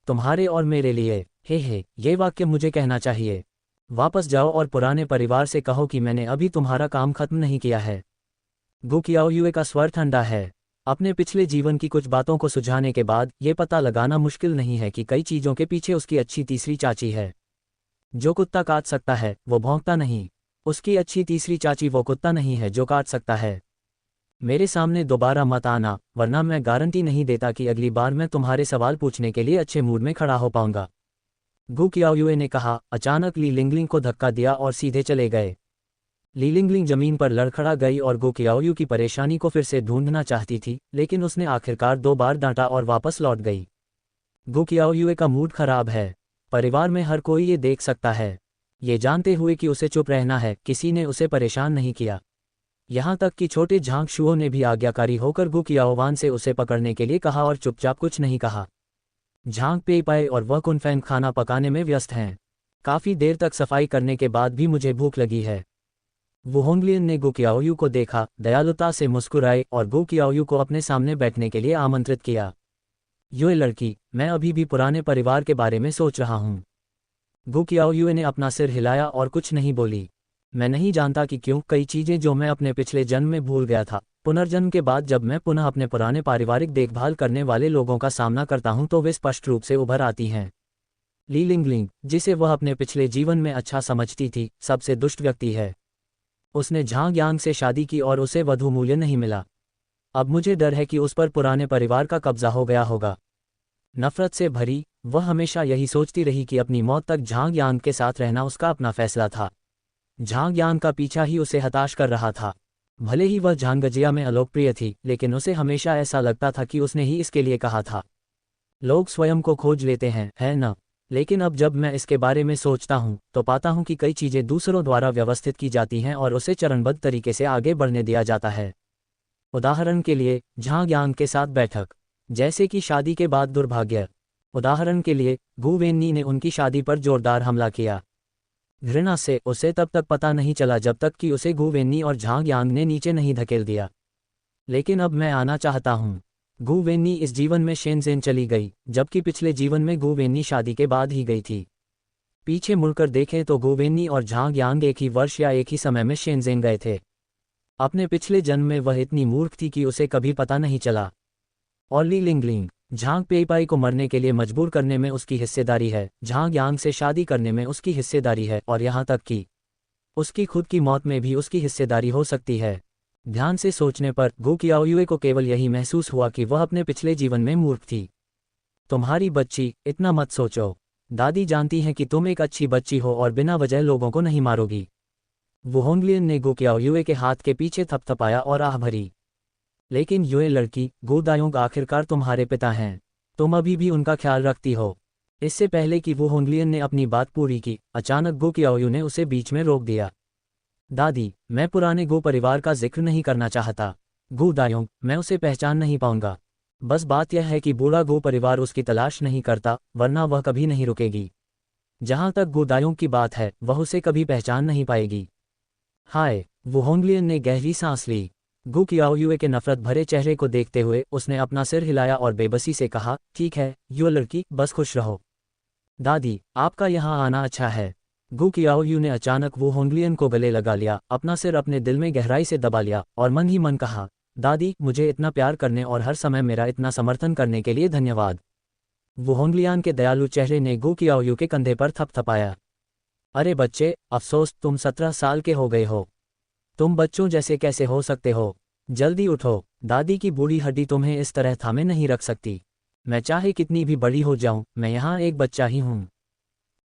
तुम्हारे और मेरे लिए, हे, ये वाक्य मुझे कहना चाहिए। वापस जाओ और पुराने परिवार से कहो कि मैंने अभी तुम्हारा काम खत्म नहीं किया है। गु कियाओयू का स्वर ठंडा है। अपने पिछले जीवन की कुछ बातों को सुझाने के बाद ये पता लगाना मुश्किल नहीं है कि कई चीज़ों के पीछे उसकी अच्छी तीसरी चाची है। जो कुत्ता काट सकता है वो भौंकता नहीं। उसकी अच्छी तीसरी चाची वो कुत्ता नहीं है जो काट सकता है। मेरे सामने दोबारा मत आना, वरना मैं गारंटी नहीं देता कि अगली बार मैं तुम्हारे सवाल पूछने के लिए अच्छे मूड में खड़ा हो पाऊंगा। गु कियाओयू ने कहा। अचानक ली लिंगलिंग को धक्का दिया और सीधे चले गए। ली लिंगलिंग जमीन पर लड़खड़ा गई और गु कियाओयू की परेशानी को फिर से ढूंढना चाहती थी, लेकिन उसने आखिरकार 2 बार डांटा और वापस लौट गई। गु कियाओयू का मूड खराब है। परिवार में हर कोई ये देख सकता है। ये जानते हुए कि उसे चुप रहना है, किसी ने उसे परेशान नहीं किया। यहाँ तक कि छोटे झांग शुओ ने भी आज्ञाकारी होकर गु कियाओवान से उसे पकड़ने के लिए कहा और चुपचाप कुछ नहीं कहा। झांग पेईपाई और वह कुनफैंग खाना पकाने में व्यस्त हैं। काफी देर तक सफाई करने के बाद भी मुझे भूख लगी है। वु होंगलियन ने गु कियाओयू को देखा, दयालुता से मुस्कुराए और गु कियाओयू को अपने सामने बैठने के लिए आमंत्रित किया। ये लड़की, मैं अभी भी पुराने परिवार के बारे में सोच रहा हूँ। गु कियाओयू ने अपना सिर हिलाया और कुछ नहीं बोली। मैं नहीं जानता कि क्यों कई चीजें जो मैं अपने पिछले जन्म में भूल गया था, पुनर्जन्म के बाद जब मैं पुनः अपने पुराने पारिवारिक देखभाल करने वाले लोगों का सामना करता हूं तो वे स्पष्ट रूप से उभर आती हैं। ली लिंगलिंग, जिसे वह अपने पिछले जीवन में अच्छा समझती थी, सबसे दुष्ट व्यक्ति है। उसने झांग यांग से शादी की और उसे वधू मूल्य नहीं मिला। अब मुझे डर है कि उस पर पुराने परिवार का कब्जा हो गया होगा। नफरत से भरी, वह हमेशा यही सोचती रही कि अपनी मौत तक झांग यांग के साथ रहना उसका अपना फैसला था। झांग यांग का पीछा ही उसे हताश कर रहा था। भले ही वह झांगजिया में अलोकप्रिय थी, लेकिन उसे हमेशा ऐसा लगता था कि उसने ही इसके लिए कहा था। लोग स्वयं को खोज लेते हैं, है न? लेकिन अब जब मैं इसके बारे में सोचता हूँ तो पाता हूँ कि कई चीज़ें दूसरों द्वारा व्यवस्थित की जाती हैं और उसे चरणबद्ध तरीके से आगे बढ़ने दिया जाता है। उदाहरण के लिए, झांग यांग के साथ बैठक, जैसे कि शादी के बाद दुर्भाग्य। उदाहरण के लिए, गु वेन्नी ने उनकी शादी पर जोरदार हमला किया। घृणा से उसे तब तक पता नहीं चला जब तक कि उसे गु वेन्नी और झांग यांग ने नीचे नहीं धकेल दिया। लेकिन अब मैं आना चाहता हूँ। गु वेन्नी इस जीवन में शेनज़ेन चली गई, जबकि पिछले जीवन में गु वेन्नी शादी के बाद ही गई थी। पीछे मुड़कर देखें तो गु वेन्नी और झांग यांग एक ही वर्ष या एक ही समय में शेनज़ेन गए थे। अपने पिछले जन्म में वह इतनी मूर्ख थी कि उसे कभी पता नहीं चला। और ली लिंगलिंग, झांग पेईपाई को मरने के लिए मजबूर करने में उसकी हिस्सेदारी है, झांग यांग से शादी करने में उसकी हिस्सेदारी है, और यहाँ तक कि उसकी खुद की मौत में भी उसकी हिस्सेदारी हो सकती है। ध्यान से सोचने पर गो कियाओयुए को केवल यही महसूस हुआ कि वह अपने पिछले जीवन में मूर्ख थी। तुम्हारी बच्ची, इतना मत सोचो। दादी जानती हैं कि तुम एक अच्छी बच्ची हो और बिना वजह लोगों को नहीं मारोगी। वो होंगलियन ने गो कियाओयुए के हाथ के पीछे थपथपाया और आह भरी। लेकिन युए लड़की, गो दायोंग आखिरकार तुम्हारे पिता हैं। तुम अभी भी उनका ख्याल रखती हो। इससे पहले कि वो होंगलियन ने अपनी बात पूरी की, अचानक गो कियाओयु ने उसे बीच में रोक दिया। दादी, मैं पुराने गो परिवार का जिक्र नहीं करना चाहता। गो दायोंग, मैं उसे पहचान नहीं पाऊंगा। बस बात यह है कि बूढ़ा गो परिवार उसकी तलाश नहीं करता, वरना वह कभी नहीं रुकेगी। जहां तक गो दायोंग की बात है, वह उसे कभी पहचान नहीं पाएगी। हाय, वो होंगलियन ने गहरी सांस ली। गो कियाओयुए के नफरत भरे चेहरे को देखते हुए उसने अपना सिर हिलाया और बेबसी से कहा, ठीक है युवा लड़की, बस खुश रहो। दादी, आपका यहाँ आना अच्छा है। गो कियाओयु ने अचानक वो होंगलियन को गले लगा लिया, अपना सिर अपने दिल में गहराई से दबा लिया और मन ही मन कहा, दादी, मुझे इतना प्यार करने और हर समय मेरा इतना समर्थन करने के लिए धन्यवाद। वो होंगलियान के दयालु चेहरे ने गो कियाओयु के कंधे पर थपथपाया। अरे बच्चे, अफसोस तुम 17 साल के हो गए हो। तुम बच्चों जैसे कैसे हो सकते हो? जल्दी उठो, दादी की बूढ़ी हड्डी तुम्हें इस तरह थामे नहीं रख सकती। मैं चाहे कितनी भी बड़ी हो जाऊं, मैं यहाँ एक बच्चा ही हूँ।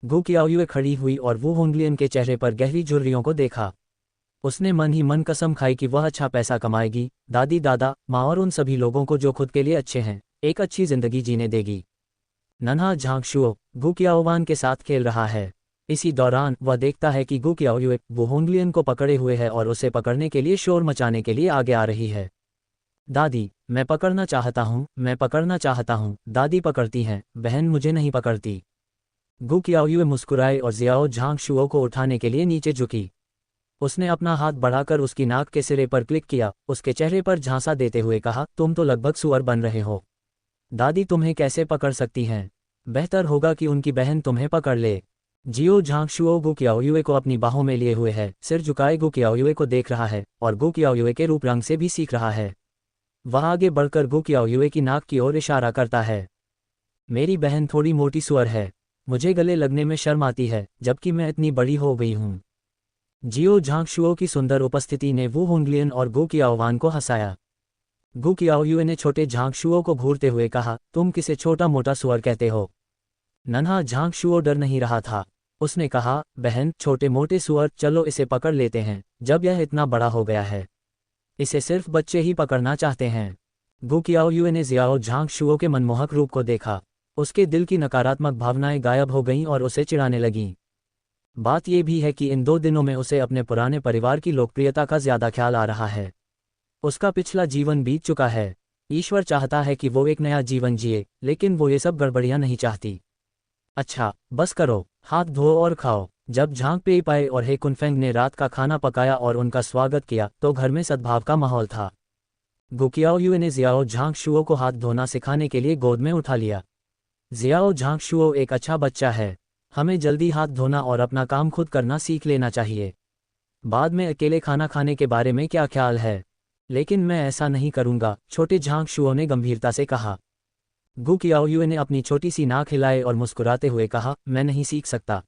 गो कियाओयुए खड़ी हुई और वो होंगलियन के चेहरे पर गहरी झुर्रियों को देखा। उसने मन ही मन कसम खाई कि वह अच्छा पैसा कमाएगी, दादी दादा माँ और उन सभी लोगों को जो खुद के लिए अच्छे हैं, एक अच्छी जिंदगी जीने देगी। नन्हा झांगशुओ गो कियाओवान के साथ खेल रहा है। इसी दौरान वह देखता है कि गो कियाओयुए वो होंगलियन को पकड़े हुए है और उसे पकड़ने के लिए शोर मचाने के लिए आगे आ रही है। दादी, मैं पकड़ना चाहता हूँ, मैं पकड़ना चाहता हूँ। दादी पकड़ती हैं, बहन मुझे नहीं पकड़ती। गो कियाओयुए मुस्कुराए और जियाओ झांगशुओ को उठाने के लिए नीचे झुकी। उसने अपना हाथ बढ़ाकर उसकी नाक के सिरे पर क्लिक किया, उसके चेहरे पर झांसा देते हुए कहा, तुम तो लगभग सुअर बन रहे हो। दादी तुम्हें कैसे पकड़ सकती हैं? बेहतर होगा कि उनकी बहन तुम्हें पकड़ ले। जियो झांगशुओ गो कियाओयुए को अपनी बाहों में लिए हुए है, सिर झुकाए गो कियाओयुए को देख रहा है और गो कियाओयुए के रूप रंग से भी सीख रहा है। वह आगे बढ़कर गो कियाओयुए की नाक की ओर इशारा करता है। मेरी बहन थोड़ी मोटी सुअर है, मुझे गले लगने में शर्म आती है, जबकि मैं इतनी बड़ी हो गई हूँ। जियो झांगशुओ की सुंदर उपस्थिति ने वो होंगलियन और गो कियाओवान को हंसाया। गो कियाओयुए ने छोटे झांगशुओ को घूरते हुए कहा, तुम किसे छोटा मोटा सुअर कहते हो? नन्हा झांगशुओ डर नहीं रहा था। उसने कहा, बहन, छोटे मोटे सुअर, चलो इसे पकड़ लेते हैं, जब यह इतना बड़ा हो गया है। इसे सिर्फ बच्चे ही पकड़ना चाहते हैं। गो कियाओयुए ने जियाओ झांगशुओ के मनमोहक रूप को देखा। उसके दिल की नकारात्मक भावनाएं गायब हो गईं और उसे चिढ़ाने लगीं। बात यह भी है कि इन 2 दिनों में उसे अपने पुराने परिवार की लोकप्रियता का ज्यादा ख्याल आ रहा है। उसका पिछला जीवन बीत चुका है। ईश्वर चाहता है कि वो एक नया जीवन जिए, लेकिन वो ये सब गड़बड़ियां नहीं चाहती। अच्छा, बस करो, हाथ धो और खाओ। जब झांग पेईपाई और हे कुनफेंग ने रात का खाना पकाया और उनका स्वागत किया, तो घर में सद्भाव का माहौल था। गो कियाओयुए ने जियाओ झांगशुओ को हाथ धोना सिखाने के लिए गोद में उठा लिया। जियाओ झांगशुओ एक अच्छा बच्चा है। हमें जल्दी हाथ धोना और अपना काम खुद करना सीख लेना चाहिए। बाद में अकेले खाना खाने के बारे में क्या ख्याल है? लेकिन मैं ऐसा नहीं करूंगा, छोटे झांगशुओ ने गंभीरता से कहा। गो कियाओयुए ने अपनी छोटी सी नाक हिलाए और मुस्कुराते हुए कहा, मैं नहीं सीख सकता।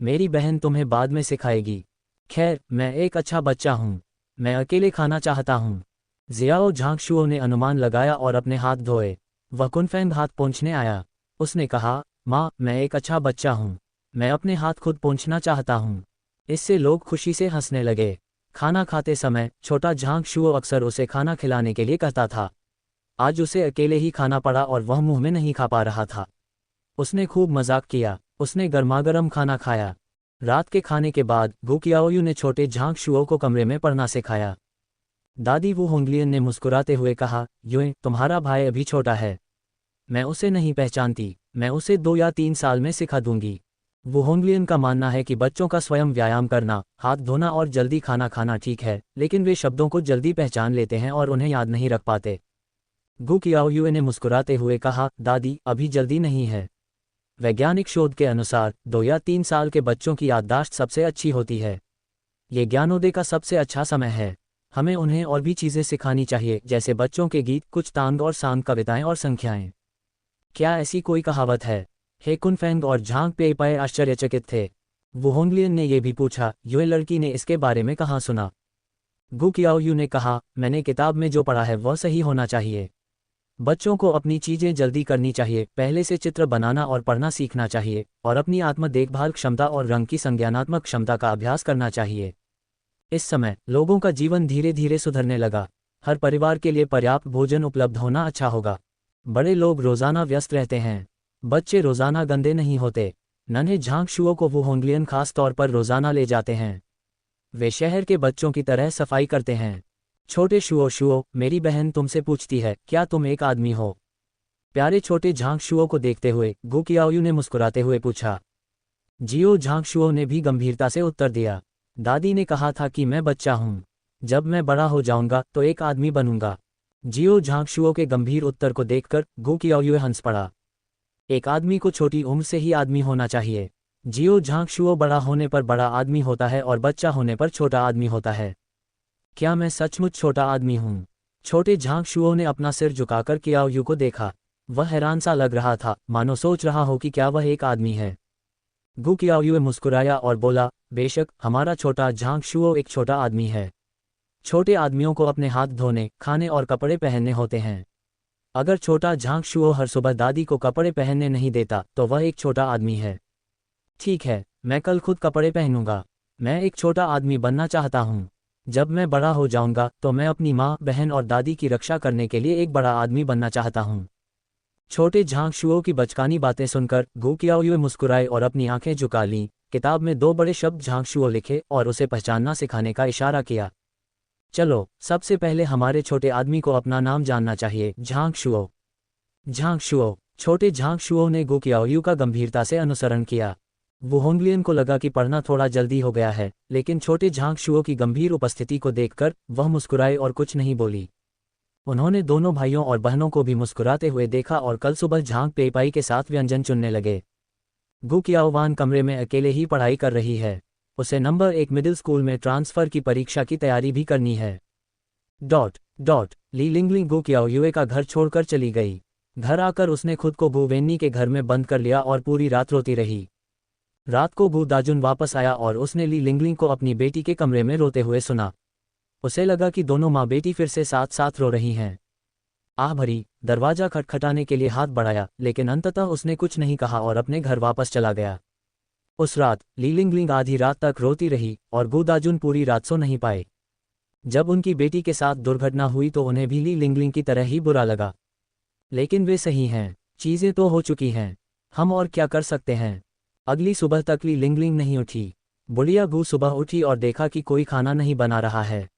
मेरी बहन तुम्हें बाद में सिखाएगी। खैर, मैं एक अच्छा बच्चा हूँ। मैं अकेले खाना चाहता हूँ। जियाओ झांगशुओ ने अनुमान लगाया और अपने हाथ धोए। वह कुनफेंग हाथ पोंछने आया। उसने कहा, माँ, मैं एक अच्छा बच्चा हूँ। मैं अपने हाथ खुद पोंछना चाहता हूँ। इससे लोग खुशी से हंसने लगे। खाना खाते समय छोटा झांगशुओ अक्सर उसे खाना खिलाने के लिए कहता था। आज उसे अकेले ही खाना पड़ा और वह मुंह में नहीं खा पा रहा था। उसने खूब मजाक किया। उसने गर्मागर्म खाना खाया। रात के खाने के बाद गो कियाओयु ने छोटे झांगशुओ को कमरे में पढ़ना सिखाया। दादी वो होंगलियन ने मुस्कुराते हुए कहा, युए, तुम्हारा भाई अभी छोटा है। मैं उसे नहीं पहचानती। मैं उसे 2 या 3 साल में सिखा दूंगी। वो होंगलियन का मानना है कि बच्चों का स्वयं व्यायाम करना, हाथ धोना और जल्दी खाना खाना ठीक है, लेकिन वे शब्दों को जल्दी पहचान लेते हैं और उन्हें याद नहीं रख पाते। गो कियाओयुए ने मुस्कुराते हुए कहा, दादी, अभी जल्दी नहीं है। वैज्ञानिक शोध के अनुसार 2 या 3 साल के बच्चों की याददाश्त सबसे अच्छी होती है। ये ज्ञानोदय का सबसे अच्छा समय है। हमें उन्हें और भी चीज़ें सिखानी चाहिए, जैसे बच्चों के गीत, कुछ तांग और सांग कविताएं और संख्याएं। क्या ऐसी कोई कहावत है? हे कुनफेंग और झांग पेईपाई आश्चर्यचकित थे। वू होंगलियन ने यह भी पूछा, ये लड़की ने इसके बारे में कहाँ सुना? गु कियाओयू ने कहा, मैंने किताब में जो पढ़ा है वह सही होना चाहिए। बच्चों को अपनी चीजें जल्दी करनी चाहिए, पहले से चित्र बनाना और पढ़ना सीखना चाहिए, और अपनी आत्म देखभाल क्षमता और रंग की संज्ञानात्मक क्षमता का अभ्यास करना चाहिए। इस समय लोगों का जीवन धीरे धीरे सुधरने लगा। हर परिवार के लिए पर्याप्त भोजन उपलब्ध होना अच्छा होगा। बड़े लोग रोजाना व्यस्त रहते हैं, बच्चे रोजाना गंदे नहीं होते। नन्हे झांकशुओं को वो होंगलियन खास तौर पर रोजाना ले जाते हैं। वे शहर के बच्चों की तरह सफाई करते हैं। छोटे शुओ, मेरी बहन तुमसे पूछती है, क्या तुम एक आदमी हो? प्यारे छोटे झांकशुओं को देखते हुए गु कियाओयू ने मुस्कुराते हुए पूछा। जियो झांकशुओं ने भी गंभीरता से उत्तर दिया। दादी ने कहा था कि मैं बच्चा हूँ, जब मैं बड़ा हो जाऊंगा तो एक आदमी बनूंगा। जियो झांकशुओं के गंभीर उत्तर को देखकर गु कियाओयू हंस पड़ा। एक आदमी को छोटी उम्र से ही आदमी होना चाहिए। जियो झांकशुओ बड़ा होने पर बड़ा आदमी होता है और बच्चा होने पर छोटा आदमी होता है। क्या मैं सचमुच छोटा आदमी हूँ? छोटे झांकशुओं ने अपना सिर झुकाकर कियाओयू को देखा। वह हैरान सा लग रहा था, मानो सोच रहा हो कि क्या वह एक आदमी है। गु कियाओयू मुस्कुराया और बोला, बेशक, हमारा छोटा झांकशुओ एक छोटा आदमी है। छोटे आदमियों को अपने हाथ धोने, खाने और कपड़े पहनने होते हैं। अगर छोटा झांकशुओ हर सुबह दादी को कपड़े पहनने नहीं देता तो वह एक छोटा आदमी है। ठीक है, मैं कल खुद कपड़े पहनूंगा। मैं एक छोटा आदमी बनना चाहता हूँ। जब मैं बड़ा हो जाऊंगा तो मैं अपनी माँ, बहन और दादी की रक्षा करने के लिए एक बड़ा आदमी बनना चाहता हूँ। छोटे झांकशुओं की बचकानी बातें सुनकर गु कियाओयू मुस्कुराए और अपनी आंखें झुका लीं। किताब में 2 बड़े शब्द झांकशुओ लिखे और उसे पहचानना सिखाने का इशारा किया। चलो, सबसे पहले हमारे छोटे आदमी को अपना नाम जानना चाहिए, झांकशुओ। झांकशुओ। छोटे झांकशुओ ने गु कियाओयू का गंभीरता से अनुसरण किया। वो होंगलियन को लगा कि पढ़ना थोड़ा जल्दी हो गया है, लेकिन छोटे झांकशुओ की गंभीर उपस्थिति को देखकर वह मुस्कुराए और कुछ नहीं बोली। उन्होंने दोनों भाइयों और बहनों को भी मुस्कुराते हुए देखा और कल सुबह झांक पेईपाई के साथ व्यंजन चुनने लगे। गु कियाओवान कमरे में अकेले ही पढ़ाई कर रही है। उसे नंबर 1 मिडिल स्कूल में ट्रांसफर की परीक्षा की तैयारी भी करनी है। ली लिंगलिंग गु कियाओयू का घर छोड़कर चली गई। घर आकर उसने खुद को गु वेन्नी के घर में बंद कर लिया और पूरी रात रोती रही। रात को गु दाजुन वापस आया और उसने ली लिंगलिंग को अपनी बेटी के कमरे में रोते हुए सुना। उसे लगा कि दोनों माँ बेटी फिर से साथ साथ रो रही हैं। आह भरी, दरवाजा खटखटाने के लिए हाथ बढ़ाया, लेकिन अंततः उसने कुछ नहीं कहा और अपने घर वापस चला गया। उस रात ली लिंगलिंग आधी रात तक रोती रही और गु दाजुन पूरी रात सो नहीं पाए। जब उनकी बेटी के साथ दुर्घटना हुई तो उन्हें भी ली लिंगलिंग की तरह ही बुरा लगा। लेकिन वे सही हैं, चीजें तो हो चुकी हैं, हम और क्या कर सकते हैं। अगली सुबह तक ली लिंगलिंग नहीं उठी। बुढ़िया गु सुबह उठी और देखा कि कोई खाना नहीं बना रहा है।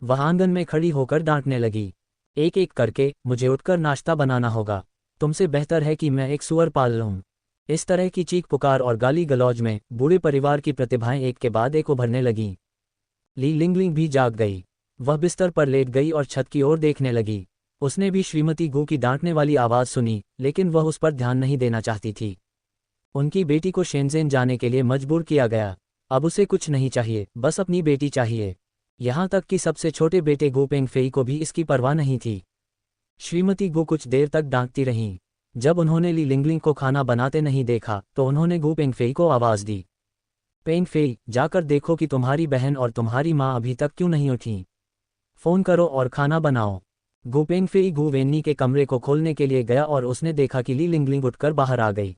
वह आंगन में खड़ी होकर डांटने लगी, एक एक करके, मुझे उठकर नाश्ता बनाना होगा। तुमसे बेहतर है कि मैं एक सुअर पाल लूं। इस तरह की चीख पुकार और गाली गलौज में बूढ़े परिवार की प्रतिभाएं एक के बाद एक उभरने लगीं। ली लिंगलिंग भी जाग गई। वह बिस्तर पर लेट गई और छत की ओर देखने लगी। उसने भी श्रीमती गु की डांटने वाली आवाज़ सुनी, लेकिन वह उस पर ध्यान नहीं देना चाहती थी। उनकी बेटी को शेनज़ेन जाने के लिए मजबूर किया गया। अब उसे कुछ नहीं चाहिए, बस अपनी बेटी चाहिए। यहाँ तक कि सबसे छोटे बेटे गु पेंगफेई को भी इसकी परवाह नहीं थी। श्रीमती गु कुछ देर तक डांटती रहीं। जब उन्होंने ली लिंगलिंग को खाना बनाते नहीं देखा तो उन्होंने गु पेंगफेई को आवाज़ दी, पेंगफेई, जाकर देखो कि तुम्हारी बहन और तुम्हारी माँ अभी तक क्यों नहीं उठी। फ़ोन करो और खाना बनाओ। गु पेंगफेई गु वेन्नी के कमरे को खोलने के लिए गया और उसने देखा कि ली लिंगलिंग उठकर बाहर आ गई।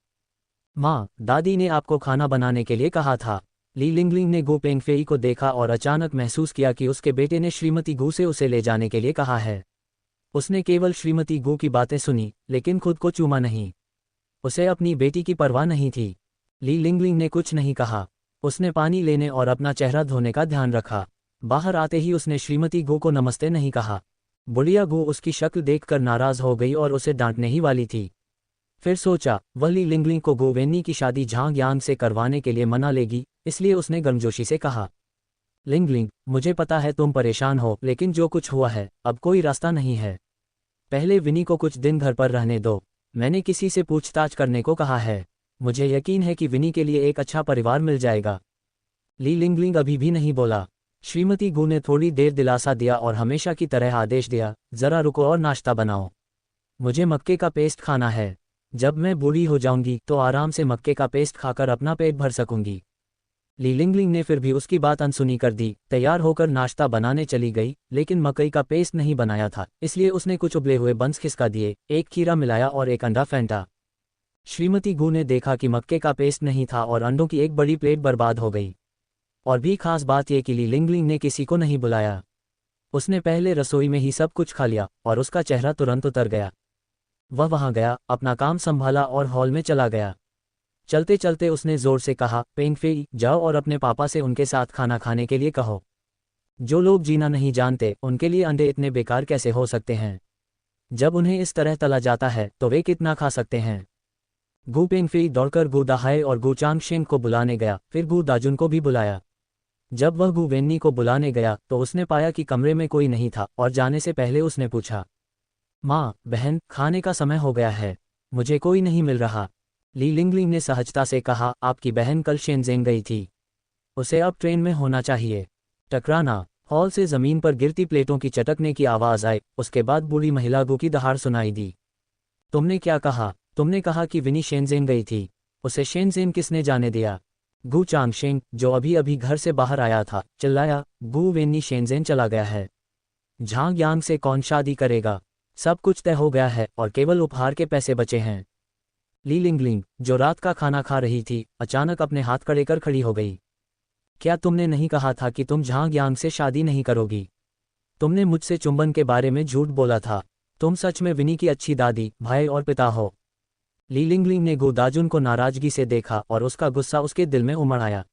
माँ, दादी ने आपको खाना बनाने के लिए कहा था। ली लिंगलिंग ने गु पेंगफेई को देखा और अचानक महसूस किया कि उसके बेटे ने श्रीमती गु से उसे ले जाने के लिए कहा है। उसने केवल श्रीमती गु की बातें सुनी, लेकिन खुद को चूमा नहीं। उसे अपनी बेटी की परवाह नहीं थी। ली लिंगलिंग ने कुछ नहीं कहा। उसने पानी लेने और अपना चेहरा धोने का ध्यान रखा। बाहर आते ही उसने श्रीमती गु को नमस्ते नहीं कहा। बुढ़िया गु उसकी शक्ल देखकर नाराज हो गई और उसे डांटने ही वाली थी। फिर सोचा, वह ली लिंगलिंग को गु वेन्नी की शादी झांग यांग से करवाने के लिए मना लेगी, इसलिए उसने गर्मजोशी से कहा, लिंगलिंग, मुझे पता है तुम परेशान हो, लेकिन जो कुछ हुआ है, अब कोई रास्ता नहीं है। पहले विनी को कुछ दिन घर पर रहने दो। मैंने किसी से पूछताछ करने को कहा है। मुझे यकीन है कि विनी के लिए एक अच्छा परिवार मिल जाएगा। ली लिंगलिंग अभी भी नहीं बोला। श्रीमती गु ने थोड़ी देर दिलासा दिया और हमेशा की तरह आदेश दिया, जरा रुको और नाश्ता बनाओ। मुझे मक्के का पेस्ट खाना है। जब मैं बूढ़ी हो जाऊंगी तो आराम से मक्के का पेस्ट खाकर अपना पेट भर सकूंगी। ली लिंगलिंग ने फिर भी उसकी बात अनसुनी कर दी। तैयार होकर नाश्ता बनाने चली गई, लेकिन मकई का पेस्ट नहीं बनाया था, इसलिए उसने कुछ उबले हुए बंस खिसका दिए, एक खीरा मिलाया और एक अंडा फेंटा। श्रीमती गू ने देखा कि मक्के का पेस्ट नहीं था और अंडों की एक बड़ी प्लेट बर्बाद हो गई। और भी खास बात यह कि ली लिंगलिंग ने किसी को नहीं बुलाया। उसने पहले रसोई में ही सब कुछ खा लिया और उसका चेहरा तुरंत उतर गया। वह वहां गया, अपना काम संभाला और हॉल में चला गया। चलते चलते उसने जोर से कहा, पेंगफेई, जाओ और अपने पापा से उनके साथ खाना खाने के लिए कहो। जो लोग जीना नहीं जानते उनके लिए अंडे इतने बेकार कैसे हो सकते हैं? जब उन्हें इस तरह तला जाता है तो वे कितना खा सकते हैं? गु पेंगफेई दौड़कर गु दाहाई और गु चांगशेंग को बुलाने गया, फिर गु दाजुन को भी बुलाया। जब वह गु वेन्नी को बुलाने गया तो उसने पाया कि कमरे में कोई नहीं था और जाने से पहले उसने पूछा, माँ, बहन, खाने का समय हो गया है, मुझे कोई नहीं मिल रहा। ली लिंगलिंग ने सहजता से कहा, आपकी बहन कल शेनज़ेंग गई थी, उसे अब ट्रेन में होना चाहिए। टकराना। हॉल से जमीन पर गिरती प्लेटों की चटकने की आवाज़ आई। उसके बाद बूढ़ी महिला गु की दहाड़ सुनाई दी। तुमने क्या कहा? तुमने कहा कि विनी शेनज़ेंग गई थी। उसे शेनज़ेंग किसने जाने दिया? गु चांगशेंग, जो अभी अभी घर से बाहर आया था, चिल्लाया, गु वेन्नी शेनज़ेंग चला गया है। झांग यांग से कौन शादी करेगा? सब कुछ तय हो गया है और केवल उपहार के पैसे बचे हैं। ली लिंगलिंग, जो रात का खाना खा रही थी, अचानक अपने हाथ कड़े कर खड़ी हो गई। क्या तुमने नहीं कहा था कि तुम झांग यांग से शादी नहीं करोगी? तुमने मुझसे चुंबन के बारे में झूठ बोला था। तुम सच में विनी की अच्छी दादी, भाई और पिता हो। ली लिंगलिंग ने गु दाजुन को नाराजगी से देखा और उसका गुस्सा उसके दिल में उमड़ आया।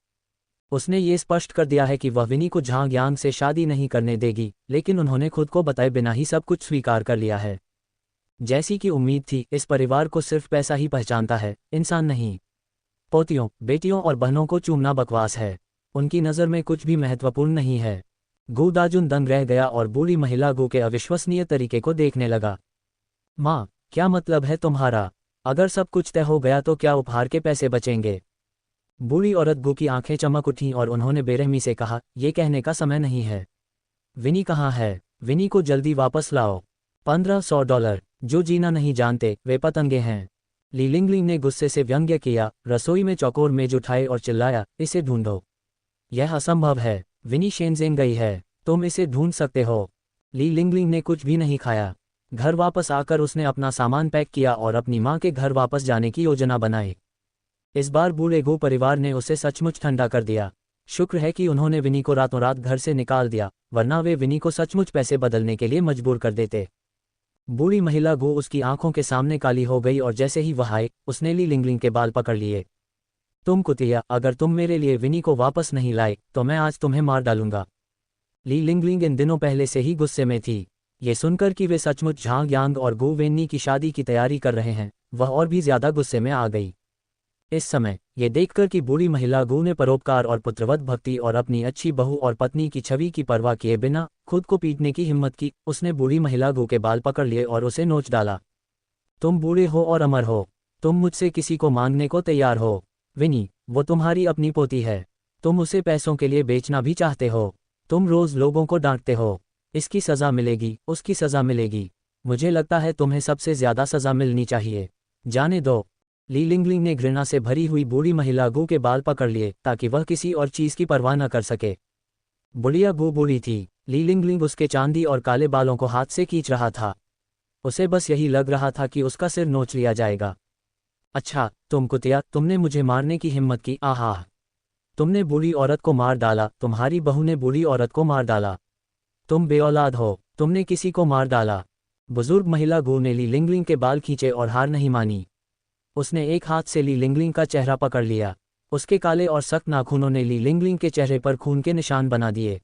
उसने ये स्पष्ट कर दिया है कि वह विनी को झांग यांग से शादी नहीं करने देगी, लेकिन उन्होंने खुद को बताए बिना ही सब कुछ स्वीकार कर लिया है। जैसी कि उम्मीद थी, इस परिवार को सिर्फ पैसा ही पहचानता है, इंसान नहीं। पोतियों, बेटियों और बहनों को चूमना बकवास है। उनकी नज़र में कुछ भी महत्वपूर्ण नहीं है। गु दाजुन दंग रह गया और बूढ़ी महिला गु के अविश्वसनीय तरीके को देखने लगा। माँ, क्या मतलब है तुम्हारा? अगर सब कुछ तय हो गया तो क्या उपहार के पैसे बचेंगे? बूढ़ी औरत गु की आंखें चमक उठीं और उन्होंने बेरहमी से कहा, यह कहने का समय नहीं है। विनी कहाँ है? विनी को जल्दी वापस लाओ। $1500। जो जीना नहीं जानते वे पतंगे हैं। ली लिंगलिंग ने गुस्से से व्यंग्य किया, रसोई में चौकोर मेज उठाए और चिल्लाया, इसे ढूंढो। यह असंभव है। विनी शेनज़ेंग गई है, तुम इसे ढूंढ सकते हो। ली लिंगलिंग ने कुछ भी नहीं खाया। घर वापस आकर उसने अपना सामान पैक किया और अपनी माँ के घर वापस जाने की योजना बनाई। इस बार बूढ़े गु परिवार ने उसे सचमुच ठंडा कर दिया। शुक्र है कि उन्होंने विनी को रातों रात घर से निकाल दिया, वरना वे विनी को सचमुच पैसे बदलने के लिए मजबूर कर देते। बूढ़ी महिला गु उसकी आंखों के सामने काली हो गई और जैसे ही वह आए, उसने ली लिंगलिंग के बाल पकड़ लिए। तुम कुतिया, अगर तुम मेरे लिए विनी को वापस नहीं लाए तो मैं आज तुम्हें मार डालूंगा। ली लिंगलिंग इन दिनों पहले से ही गुस्से में थी। ये सुनकर कि वे सचमुच झांग यांग और गु वेन्नी की शादी की तैयारी कर रहे हैं, वह और भी ज्यादा गुस्से में आ गई। इस समय ये देखकर कि बूढ़ी महिला गु ने परोपकार और पुत्रवत भक्ति और अपनी अच्छी बहू और पत्नी की छवि की परवाह किए बिना खुद को पीटने की हिम्मत की, उसने बूढ़ी महिला गु के बाल पकड़ लिए और उसे नोच डाला। तुम बूढ़े हो और अमर हो। तुम मुझसे किसी को मांगने को तैयार हो। विनी, वो तुम्हारी अपनी पोती है। तुम उसे पैसों के लिए बेचना भी चाहते हो। तुम रोज लोगों को डांटते हो। इसकी सजा मिलेगी, उसकी सजा मिलेगी। मुझे लगता है तुम्हें सबसे ज्यादा सजा मिलनी चाहिए। जाने दो। ली लिंगलिंग ने घृणा से भरी हुई बूढ़ी महिला गु के बाल पकड़ लिए ताकि वह किसी और चीज की परवाह न कर सके। बुढ़िया गु बूढ़ी थी। ली लिंगलिंग उसके चांदी और काले बालों को हाथ से खींच रहा था। उसे बस यही लग रहा था कि उसका सिर नोच लिया जाएगा। अच्छा, तुम कुतिया, तुमने मुझे मारने की हिम्मत की। आहा, तुमने बूढ़ी औरत को मार डाला। तुम्हारी बहू ने बूढ़ी औरत को मार डाला। तुम बेऔलाद हो। तुमने किसी को मार डाला। बुजुर्ग महिला गु ने ली लिंगलिंग के बाल खींचे और हार नहीं मानी। उसने एक हाथ से ली लिंगलिंग का चेहरा पकड़ लिया। उसके काले और सख्त नाखूनों ने ली लिंगलिंग के चेहरे पर खून के निशान बना दिए।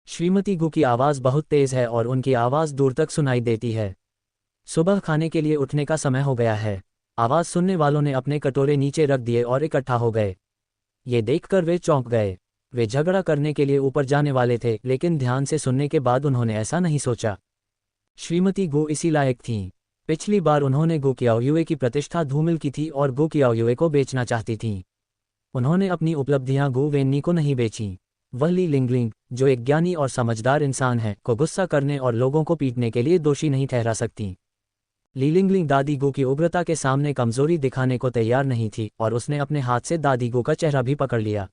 श्रीमती गु की आवाज़ बहुत तेज है और उनकी आवाज़ दूर तक सुनाई देती है। सुबह खाने के लिए उठने का समय हो गया है। आवाज़ सुनने वालों ने अपने कटोरे नीचे रख दिए और इकट्ठा हो गए। ये देखकर वे चौंक गए। वे झगड़ा करने के लिए ऊपर जाने वाले थे, लेकिन ध्यान से सुनने के बाद उन्होंने ऐसा नहीं सोचा। श्रीमती गु इसी लायक थीं। पिछली बार उन्होंने गु कियाओयुए की प्रतिष्ठा धूमिल की थी और गु कियाओयुए को बेचना चाहती थीं। उन्होंने अपनी उपलब्धियां गु वेन्नी को नहीं बेचीं। वह ली लिंगलिंग, जो एक ज्ञानी और समझदार इंसान है, को गुस्सा करने और लोगों को पीटने के लिए दोषी नहीं ठहरा सकती। ली लिंगलिंग दादी गू की उग्रता के सामने कमजोरी दिखाने को तैयार नहीं थी और उसने अपने हाथ से दादी गू का चेहरा भी पकड़ लिया।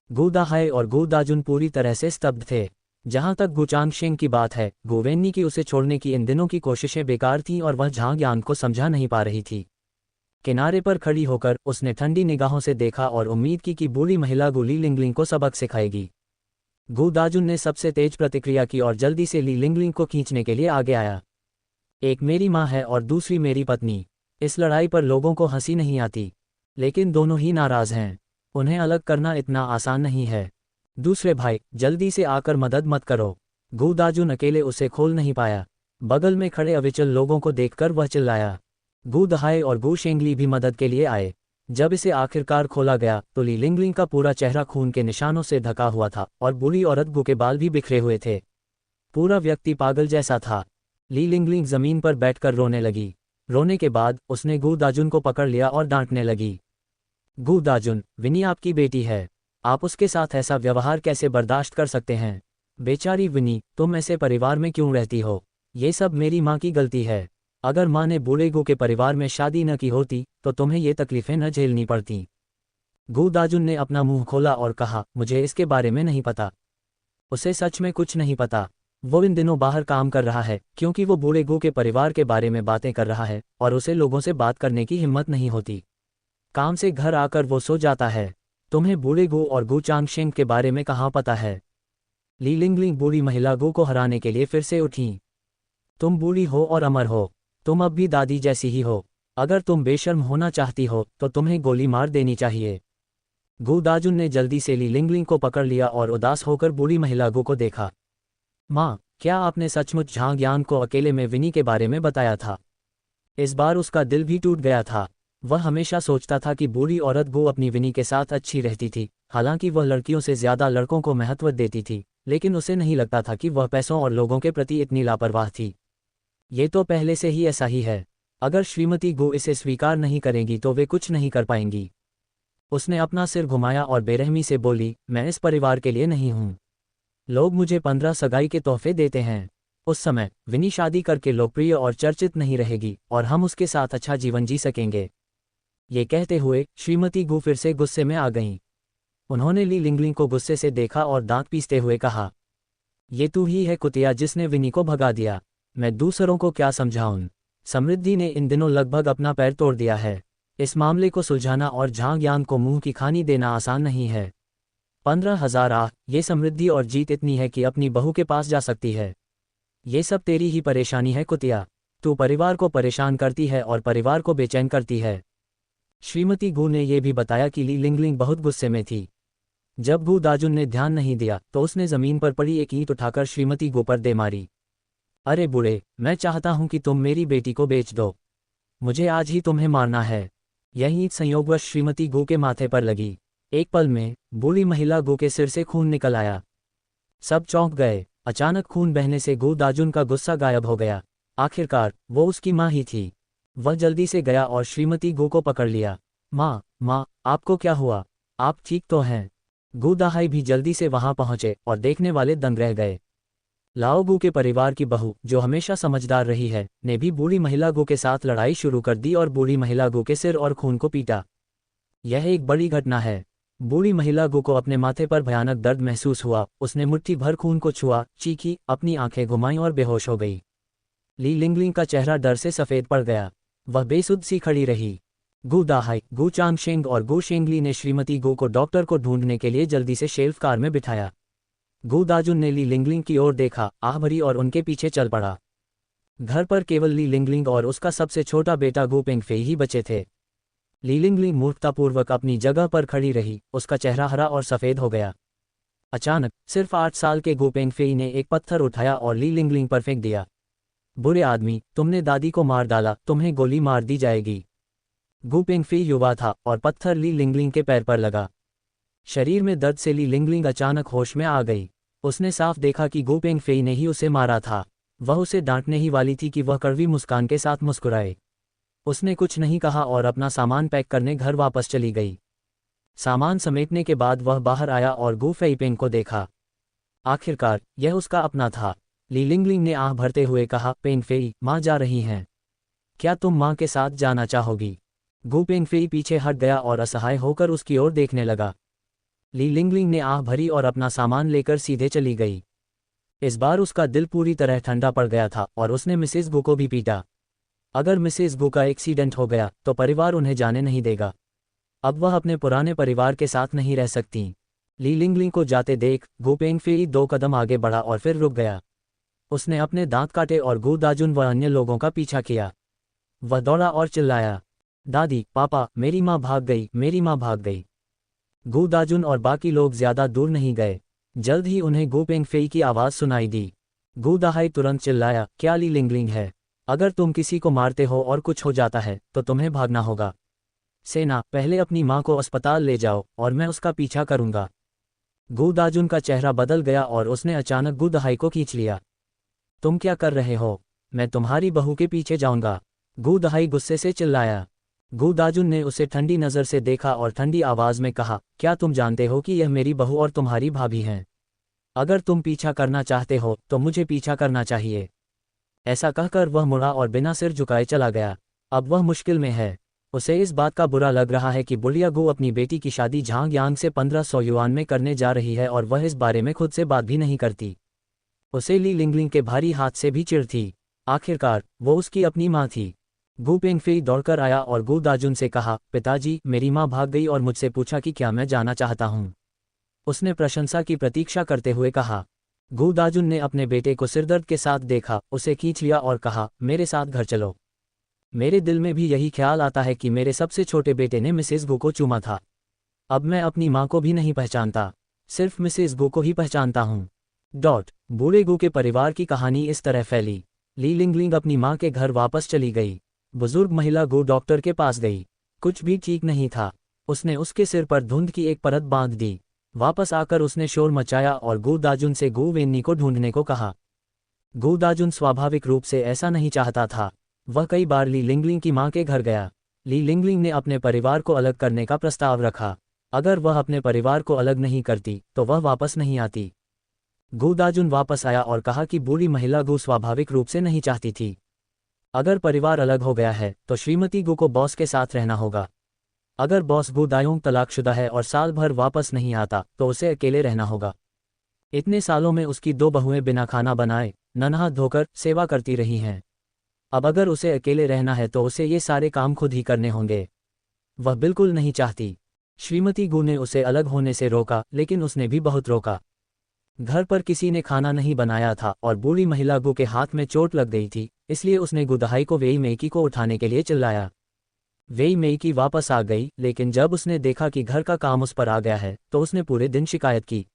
गू दाहाई और गू दाजुन पूरी तरह से स्तब्ध थे। जहां तक गू चांगशेंग की बात है, गू वेन्नी की उसे छोड़ने की इन दिनों की कोशिशें बेकार थीं और वह झांग यान को समझा नहीं पा रही थी। किनारे पर खड़ी होकर उसने ठंडी निगाहों से देखा और उम्मीद की कि बूढ़ी महिला गू ली लिंगलिंग को सबक सिखाएगी। गू दाजुन ने सबसे तेज प्रतिक्रिया की और जल्दी से ली लिंगलिंग को खींचने के लिए आगे आया। एक मेरी माँ है और दूसरी मेरी पत्नी। इस लड़ाई पर लोगों को हंसी नहीं आती, लेकिन दोनों ही नाराज हैं। उन्हें अलग करना इतना आसान नहीं है। दूसरे भाई, जल्दी से आकर मदद मत करो। गू दाजुन अकेले उसे खोल नहीं पाया। बगल में खड़े अविचल लोगों को देखकर वह चिल्लाया। गू दहाई और गू शेंगली भी मदद के लिए आए। जब इसे आखिरकार खोला गया तो ली लिंगलिंग का पूरा चेहरा खून के निशानों से ढका हुआ था और बूढ़ी औरत गू के बाल भी बिखरे हुए थे। पूरा व्यक्ति पागल जैसा था। ली लिंगलिंग जमीन पर बैठकर रोने लगी। रोने के बाद उसने गू दाजुन को पकड़ लिया और डांटने लगी। गू दाजुन, विनी आपकी बेटी है। आप उसके साथ ऐसा व्यवहार कैसे बर्दाश्त कर सकते हैं? बेचारी विनी, तुम ऐसे परिवार में क्यों रहती हो? ये सब मेरी माँ की गलती है। अगर माँ ने बूढ़े गू के परिवार में शादी न की होती तो तुम्हें ये तकलीफें न झेलनी पड़ती। गू दाजुन ने अपना मुंह खोला और कहा, मुझे इसके बारे में नहीं पता। उसे सच में कुछ नहीं पता। वो इन दिनों बाहर काम कर रहा है क्योंकि वो बूढ़े गू के परिवार के बारे में बातें कर रहा है और उसे लोगों से बात करने की हिम्मत नहीं होती। काम से घर आकर वो सो जाता है। तुम्हें बूढ़े गू और गू चांगशेंग के बारे में कहाँ पता है? ली लिंगलिंग बूढ़ी महिला गू को हराने के लिए फिर से उठी। तुम बूढ़ी हो और अमर हो। तुम अब भी दादी जैसी ही हो। अगर तुम बेशर्म होना चाहती हो तो तुम्हें गोली मार देनी चाहिए। गू दाजुन ने जल्दी से ली लिंगलिंग को पकड़ लिया और उदास होकर बूढ़ी महिला गू को देखा। माँ, क्या आपने सचमुच झांग यान को अकेले में विनी के बारे में बताया था? इस बार उसका दिल भी टूट गया था। वह हमेशा सोचता था कि बूढ़ी औरत गू अपनी विनी के साथ अच्छी रहती थी। हालांकि वह लड़कियों से ज्यादा लड़कों को महत्व देती थी, लेकिन उसे नहीं लगता था कि वह पैसों और लोगों के प्रति इतनी लापरवाह थी। ये तो पहले से ही ऐसा ही है। अगर श्रीमती गू इसे स्वीकार नहीं करेंगी तो वे कुछ नहीं कर पाएंगी। उसने अपना सिर घुमाया और बेरहमी से बोली, मैं इस परिवार के लिए नहीं हूँ। लोग मुझे 15 सगाई के तोहफे देते हैं। उस समय विनी शादी करके लोकप्रिय और चर्चित नहीं रहेगी और हम उसके साथ अच्छा जीवन जी सकेंगे। ये कहते हुए श्रीमती गू फिर से गुस्से में आ गईं। उन्होंने ली लिंगलिंग को गुस्से से देखा और दांत पीसते हुए कहा, ये तू ही है कुतिया जिसने विनी को भगा दिया। मैं दूसरों को क्या समझाऊं? समृद्धि ने इन दिनों लगभग अपना पैर तोड़ दिया है। इस मामले को सुलझाना और झांग यान को मुंह की खानी देना आसान नहीं है। 15,000 आह, ये समृद्धि और जीत इतनी है कि अपनी बहू के पास जा सकती है। ये सब तेरी ही परेशानी है कुतिया। तू परिवार को परेशान करती है और परिवार को बेचैन करती है। श्रीमती गू ने यह भी बताया कि ली लिंगलिंग बहुत गुस्से में थी। जब गू दाजुन ने ध्यान नहीं दिया तो उसने जमीन पर पड़ी एक ईंट उठाकर श्रीमती गू पर दे मारी। अरे बूढ़े, मैं चाहता हूं कि तुम मेरी बेटी को बेच दो। मुझे आज ही तुम्हें मारना है। यह ईंट संयोगवश श्रीमती गू के माथे पर लगी। एक पल में बूढ़ी महिला गू के सिर से खून निकल आया। सब चौंक गए। अचानक खून बहने से गू दाजुन का गुस्सा गायब हो गया। आखिरकार वो उसकी माँ ही थी। वह जल्दी से गया और श्रीमती गू को पकड़ लिया। माँ, आपको क्या हुआ? आप ठीक तो हैं? गू दाहाई भी जल्दी से वहां पहुंचे और देखने वाले दंग रह गए। लाओ गू के परिवार की बहू, जो हमेशा समझदार रही है, ने भी बूढ़ी महिला गू के साथ लड़ाई शुरू कर दी और बूढ़ी महिला गू के सिर और खून को पीटा। यह एक बड़ी घटना है। बूढ़ी महिला गू को अपने माथे पर भयानक दर्द महसूस हुआ। उसने मुट्ठी भर खून को छुआ, चीखी, अपनी आंखें घुमाईं और बेहोश हो गई। ली लिंगलिंग का चेहरा डर से सफेद पड़ गया। वह बेसुध सी खड़ी रही। गू दाहाई, गू चांगशेंग और गू शेंगली ने श्रीमती गू को डॉक्टर को ढूंढने के लिए जल्दी से शेल्फ कार में बिठाया। गू दाजुन ने ली लिंगलिंग की ओर देखा, आह भरी और उनके पीछे चल पड़ा। घर पर केवल ली लिंगलिंग और उसका सबसे छोटा बेटा गू पेंगफेई ही बचे थे। ली लिंगलिंग मूर्खतापूर्वक अपनी जगह पर खड़ी रही। उसका चेहरा हरा और सफ़ेद हो गया। अचानक सिर्फ 8 साल के गू पेंगफेई ने एक पत्थर उठाया और ली लिंगलिंग पर फेंक दिया। बुरे आदमी, तुमने दादी को मार डाला, तुम्हें गोली मार दी जाएगी। गू पेंगफेई युवा था और पत्थर ली लिंगलिंग के पैर पर लगा। शरीर में दर्द से ली लिंगलिंग अचानक होश में आ गई। उसने साफ देखा कि गू पेंगफेई ने ही उसे मारा था। वह उसे डांटने ही वाली थी कि वह कड़वी मुस्कान के साथ मुस्कुराए। उसने कुछ नहीं कहा और अपना सामान पैक करने घर वापस चली गई। सामान समेटने के बाद वह बाहर आया और गू फेईपेंग को देखा। आखिरकार यह उसका अपना था। ली लिंगलिंग ने आह भरते हुए कहा, पेंगफेई, माँ जा रही हैं। क्या तुम माँ के साथ जाना चाहोगी? गु पेंगफेई पीछे हट गया और असहाय होकर उसकी ओर देखने लगा। ली लिंगलिंग ने आह भरी और अपना सामान लेकर सीधे चली गई। इस बार उसका दिल पूरी तरह ठंडा पड़ गया था और उसने मिसेस गु को भी पीटा। अगर मिसेस गु का एक्सीडेंट हो गया तो परिवार उन्हें जाने नहीं देगा। अब वह अपने पुराने परिवार के साथ नहीं रह सकती। ली लिंगलिंग को जाते देख गु पेंगफेई 2 कदम आगे बढ़ा और फिर रुक गया। उसने अपने दांत काटे और गु दाजुन व अन्य लोगों का पीछा किया। वह दौड़ा और चिल्लाया, दादी, पापा, मेरी माँ भाग गई, मेरी माँ भाग गई। गु दाजुन और बाकी लोग ज्यादा दूर नहीं गए। जल्द ही उन्हें गु पेंगफेई की आवाज़ सुनाई दी। गु दाहाई तुरंत चिल्लाया, क्या ली लिंगलिंग है? अगर तुम किसी को मारते हो और कुछ हो जाता है तो तुम्हें भागना होगा। सेना, पहले अपनी माँ को अस्पताल ले जाओ और मैं उसका पीछा करूंगा। गु दाजुन का चेहरा बदल गया और उसने अचानक गु दाहाई को खींच लिया। तुम क्या कर रहे हो? मैं तुम्हारी बहू के पीछे जाऊंगा। गु दाहाई गुस्से से चिल्लाया। गु दाजुन ने उसे ठंडी नज़र से देखा और ठंडी आवाज़ में कहा, क्या तुम जानते हो कि यह मेरी बहू और तुम्हारी भाभी हैं? अगर तुम पीछा करना चाहते हो तो मुझे पीछा करना चाहिए। ऐसा कहकर वह मुड़ा और बिना सिर झुकाए चला गया। अब वह मुश्किल में है। उसे इस बात का बुरा लग रहा है कि बुढ़िया गु अपनी बेटी की शादी झांग यांग से 1500 युआन में करने जा रही है और वह इस बारे में खुद से बात भी नहीं करती। उसे ली लिंगलिंग के भारी हाथ से भी चिढ़ थी। आखिरकार वो उसकी अपनी माँ थी। गु पेंगफेई दौड़कर आया और गु दाजुन से कहा, पिताजी, मेरी माँ भाग गई और मुझसे पूछा कि क्या मैं जाना चाहता हूँ। उसने प्रशंसा की प्रतीक्षा करते हुए कहा। गु दाजुन ने अपने बेटे को सिरदर्द के साथ देखा, उसे खींच लिया और कहा, मेरे साथ घर चलो। मेरे दिल में भी यही ख्याल आता है कि मेरे सबसे छोटे बेटे ने मिसेस गु को चूमा था। अब मैं अपनी माँ को भी नहीं पहचानता, सिर्फ मिसेस गु को ही पहचानता हूँ। बूढ़े गु के परिवार की कहानी इस तरह फैली। ली लिंगलिंग अपनी माँ के घर वापस चली गई। बुजुर्ग महिला गु डॉक्टर के पास गई। कुछ भी ठीक नहीं था। उसने उसके सिर पर धुंध की एक परत बांध दी। वापस आकर उसने शोर मचाया और गु दाजुन से गु वेन्नी को ढूंढने को कहा। गु दाजुन स्वाभाविक रूप से ऐसा नहीं चाहता था। वह कई बार ली लिंगलिंग की मां के घर गया। ली लिंगलिंग ने अपने परिवार को अलग करने का प्रस्ताव रखा। अगर वह अपने परिवार को अलग नहीं करती तो वह वापस नहीं आती। गु दाजुन वापस आया और कहा कि बूढ़ी महिला गु स्वाभाविक रूप से नहीं चाहती थी। अगर परिवार अलग हो गया है तो श्रीमती गु को बॉस के साथ रहना होगा। अगर बॉस गु दायोंग तलाकशुदा है और साल भर वापस नहीं आता तो उसे अकेले रहना होगा। इतने सालों में उसकी 2 बहुएं बिना खाना बनाए, न नहा धोकर सेवा करती रही हैं। अब अगर उसे अकेले रहना है तो उसे ये सारे काम खुद ही करने होंगे। वह बिल्कुल नहीं चाहती। श्रीमती गु ने उसे अलग होने से रोका, लेकिन उसने भी बहुत रोका। घर पर किसी ने खाना नहीं बनाया था और बूढ़ी महिला गु के हाथ में चोट लग गई थी, इसलिए उसने गु दाहाई को वेई मेइकी को उठाने के लिए चिल्लाया। वेई मेइकी वापस आ गई, लेकिन जब उसने देखा कि घर का काम उस पर आ गया है तो उसने पूरे दिन शिकायत की।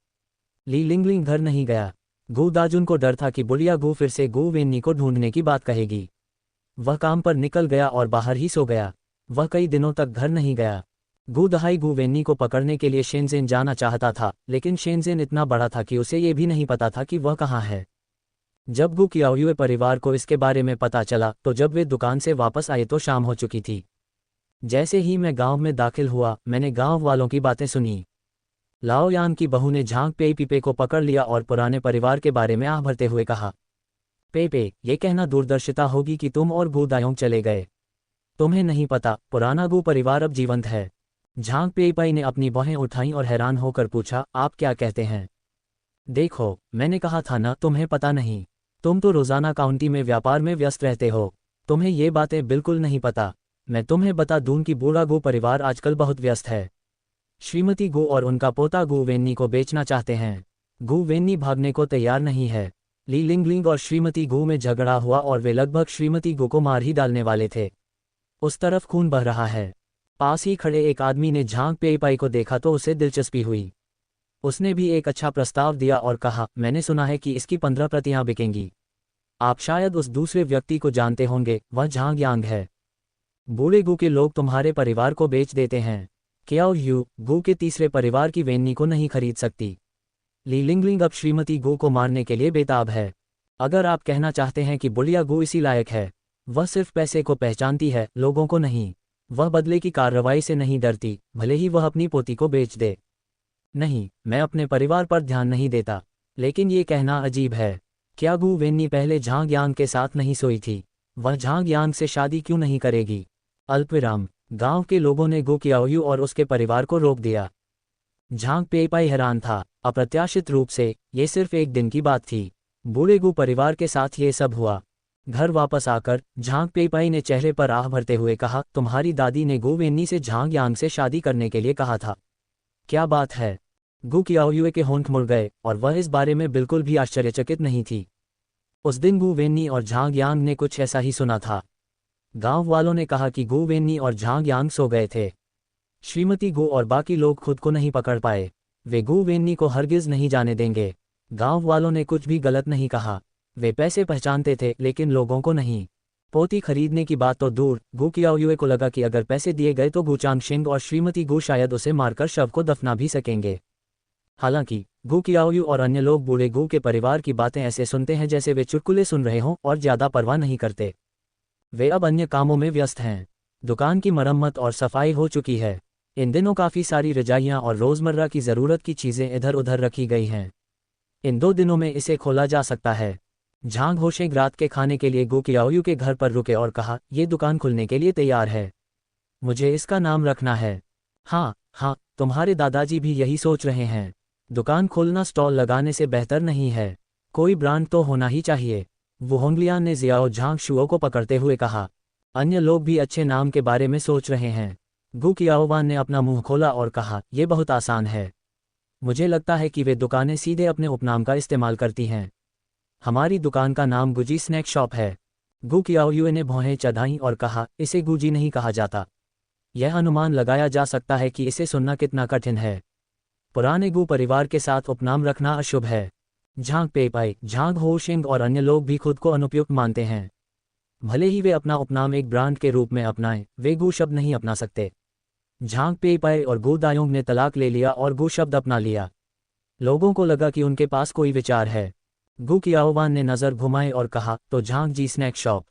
ली लिंगलिंग घर नहीं गया। गु दाजुन को डर था कि बुढ़िया गु फिर से गु वेन्नी को ढूंढने की बात कहेगी। वह काम पर निकल गया और बाहर ही सो गया। वह कई दिनों तक घर नहीं गया। गु दाहाई गु वेन्नी को पकड़ने के लिए शेनज़ेन जाना चाहता था, लेकिन शेनज़ेन इतना बड़ा था कि उसे ये भी नहीं पता था कि वह कहाँ है। जब गु कियाओयुए परिवार को इसके बारे में पता चला तो जब वे दुकान से वापस आए तो शाम हो चुकी थी। जैसे ही मैं गांव में दाखिल हुआ, मैंने गांव वालों की बातें सुनी। लाओ यान की बहू ने झांग पेई पीपे को पकड़ लिया और पुराने परिवार के बारे में आह भरते हुए कहा, पेपे, ये कहना दूरदर्शिता होगी कि तुम और गु दायोंग चले गए। तुम्हें नहीं पता, पुराना गु परिवार अब जीवंत है। झांग पेईपाई ने अपनी बाहें उठाईं और हैरान होकर पूछा, आप क्या कहते हैं? देखो, मैंने कहा था ना, तुम्हें पता नहीं। तुम तो रोजाना काउंटी में व्यापार में व्यस्त रहते हो, तुम्हें ये बातें बिल्कुल नहीं पता। मैं तुम्हें बता दूं कि बूढ़ा गु परिवार आजकल बहुत व्यस्त है। श्रीमती गु और उनका पोता गु वेन्नी को बेचना चाहते हैं। गु वेन्नी भागने को तैयार नहीं है। ली लिंगलिंग और श्रीमती गु में झगड़ा हुआ और वे लगभग श्रीमती गु को मार ही डालने वाले थे। उस तरफ खून बह रहा है। पास ही खड़े एक आदमी ने झांग पेईपाई को देखा तो उसे दिलचस्पी हुई। उसने भी एक अच्छा प्रस्ताव दिया और कहा, मैंने सुना है कि इसकी 15 प्रतियां बिकेंगी। आप शायद उस दूसरे व्यक्ति को जानते होंगे, वह झांग यांग है। बूढ़े गु के लोग तुम्हारे परिवार को बेच देते हैं। क्याओ यू गु के तीसरे परिवार की वेन्नी को नहीं खरीद सकती। ली लिंगलिंग अब श्रीमती गु को मारने के लिए बेताब है। अगर आप कहना चाहते हैं कि बुढ़िया गु इसी लायक है, वह सिर्फ पैसे को पहचानती है, लोगों को नहीं। वह बदले की कार्रवाई से नहीं डरती, भले ही वह अपनी पोती को बेच दे। नहीं, मैं अपने परिवार पर ध्यान नहीं देता, लेकिन ये कहना अजीब है। क्या गु वेन्नी पहले झांग यांग के साथ नहीं सोई थी? वह झांग यांग से शादी क्यों नहीं करेगी? अल्पविराम। गांव के लोगों ने गु कियाओयू और उसके परिवार को रोक दिया। झांग पेइपाई हैरान था। अप्रत्याशित रूप से ये सिर्फ एक दिन की बात थी। बूढ़े गु परिवार के साथ ये सब हुआ। घर वापस आकर झांग पेइपाई ने चेहरे पर आह भरते हुए कहा, तुम्हारी दादी ने गु वेन्नी से झांग यांग से शादी करने के लिए कहा था। क्या बात है? गु कियाओयू के होंठ मुड़ गए और वह इस बारे में बिल्कुल भी आश्चर्यचकित नहीं थी। उस दिन गु वेन्नी और झांग यांग ने कुछ ऐसा ही सुना था। गांव वालों ने कहा कि गु वेन्नी और झांग यांग सो गए थे। श्रीमती गु और बाकी लोग खुद को नहीं पकड़ पाए। वे गु वेन्नी को हरगिज नहीं जाने देंगे। गांव वालों ने कुछ भी गलत नहीं कहा। वे पैसे पहचानते थे लेकिन लोगों को नहीं। पोती खरीदने की बात तो दूर, गु कियाओयू को लगा कि अगर पैसे दिए गए तो गु चांगशिंग और श्रीमती गु शायद उसे मारकर शव को दफना भी सकेंगे। हालांकि गु कियाओयू और अन्य लोग बूढ़े गु के परिवार की बातें ऐसे सुनते हैं जैसे वे चुटकुले सुन रहे हों और ज्यादा परवाह नहीं करते। वे अब अन्य कामों में व्यस्त हैं। दुकान की मरम्मत और सफाई हो चुकी है। इन दिनों काफ़ी सारी रजाइयाँ और रोज़मर्रा की ज़रूरत की चीज़ें इधर उधर रखी गई हैं। इन 2 दिनों में इसे खोला जा सकता है। झांग होशेंग रात के खाने के लिए गु कियाओयू के घर पर रुके और कहा, ये दुकान खुलने के लिए तैयार है। मुझे इसका नाम रखना है। हाँ हाँ, तुम्हारे दादाजी भी यही सोच रहे हैं। दुकान खोलना स्टॉल लगाने से बेहतर नहीं है। कोई ब्रांड तो होना ही चाहिए। वो होंगलियान ने जियाओ झांग शुओ को पकड़ते हुए कहा। अन्य लोग भी अच्छे नाम के बारे में सोच रहे हैं। गु कियाओवान ने अपना मुंह खोला और कहा, यह बहुत आसान है। मुझे लगता है कि वे दुकानें सीधे अपने उपनाम का इस्तेमाल करती हैं। हमारी दुकान का नाम गुजी स्नैक शॉप है। गु कियाओयू ने भौहें चढ़ाईं और कहा, इसे गुजी नहीं कहा जाता। यह अनुमान लगाया जा सकता है कि इसे सुनना कितना कठिन है। पुराने गु परिवार के साथ उपनाम रखना अशुभ है। झांग पेइपाई, झांग होशिंग और अन्य लोग भी खुद को अनुपयुक्त मानते हैं। भले ही वे अपना उपनाम एक ब्रांड के रूप में अपनाएं, वे गु शब्द नहीं अपना सकते। झांग पेइपाई और गु दायोंग ने तलाक ले लिया और गु शब्द अपना लिया। लोगों को लगा कि उनके पास कोई विचार है। गु कियाओवान ने नज़र घुमाई और कहा, तो झांग जी स्नैक शॉप।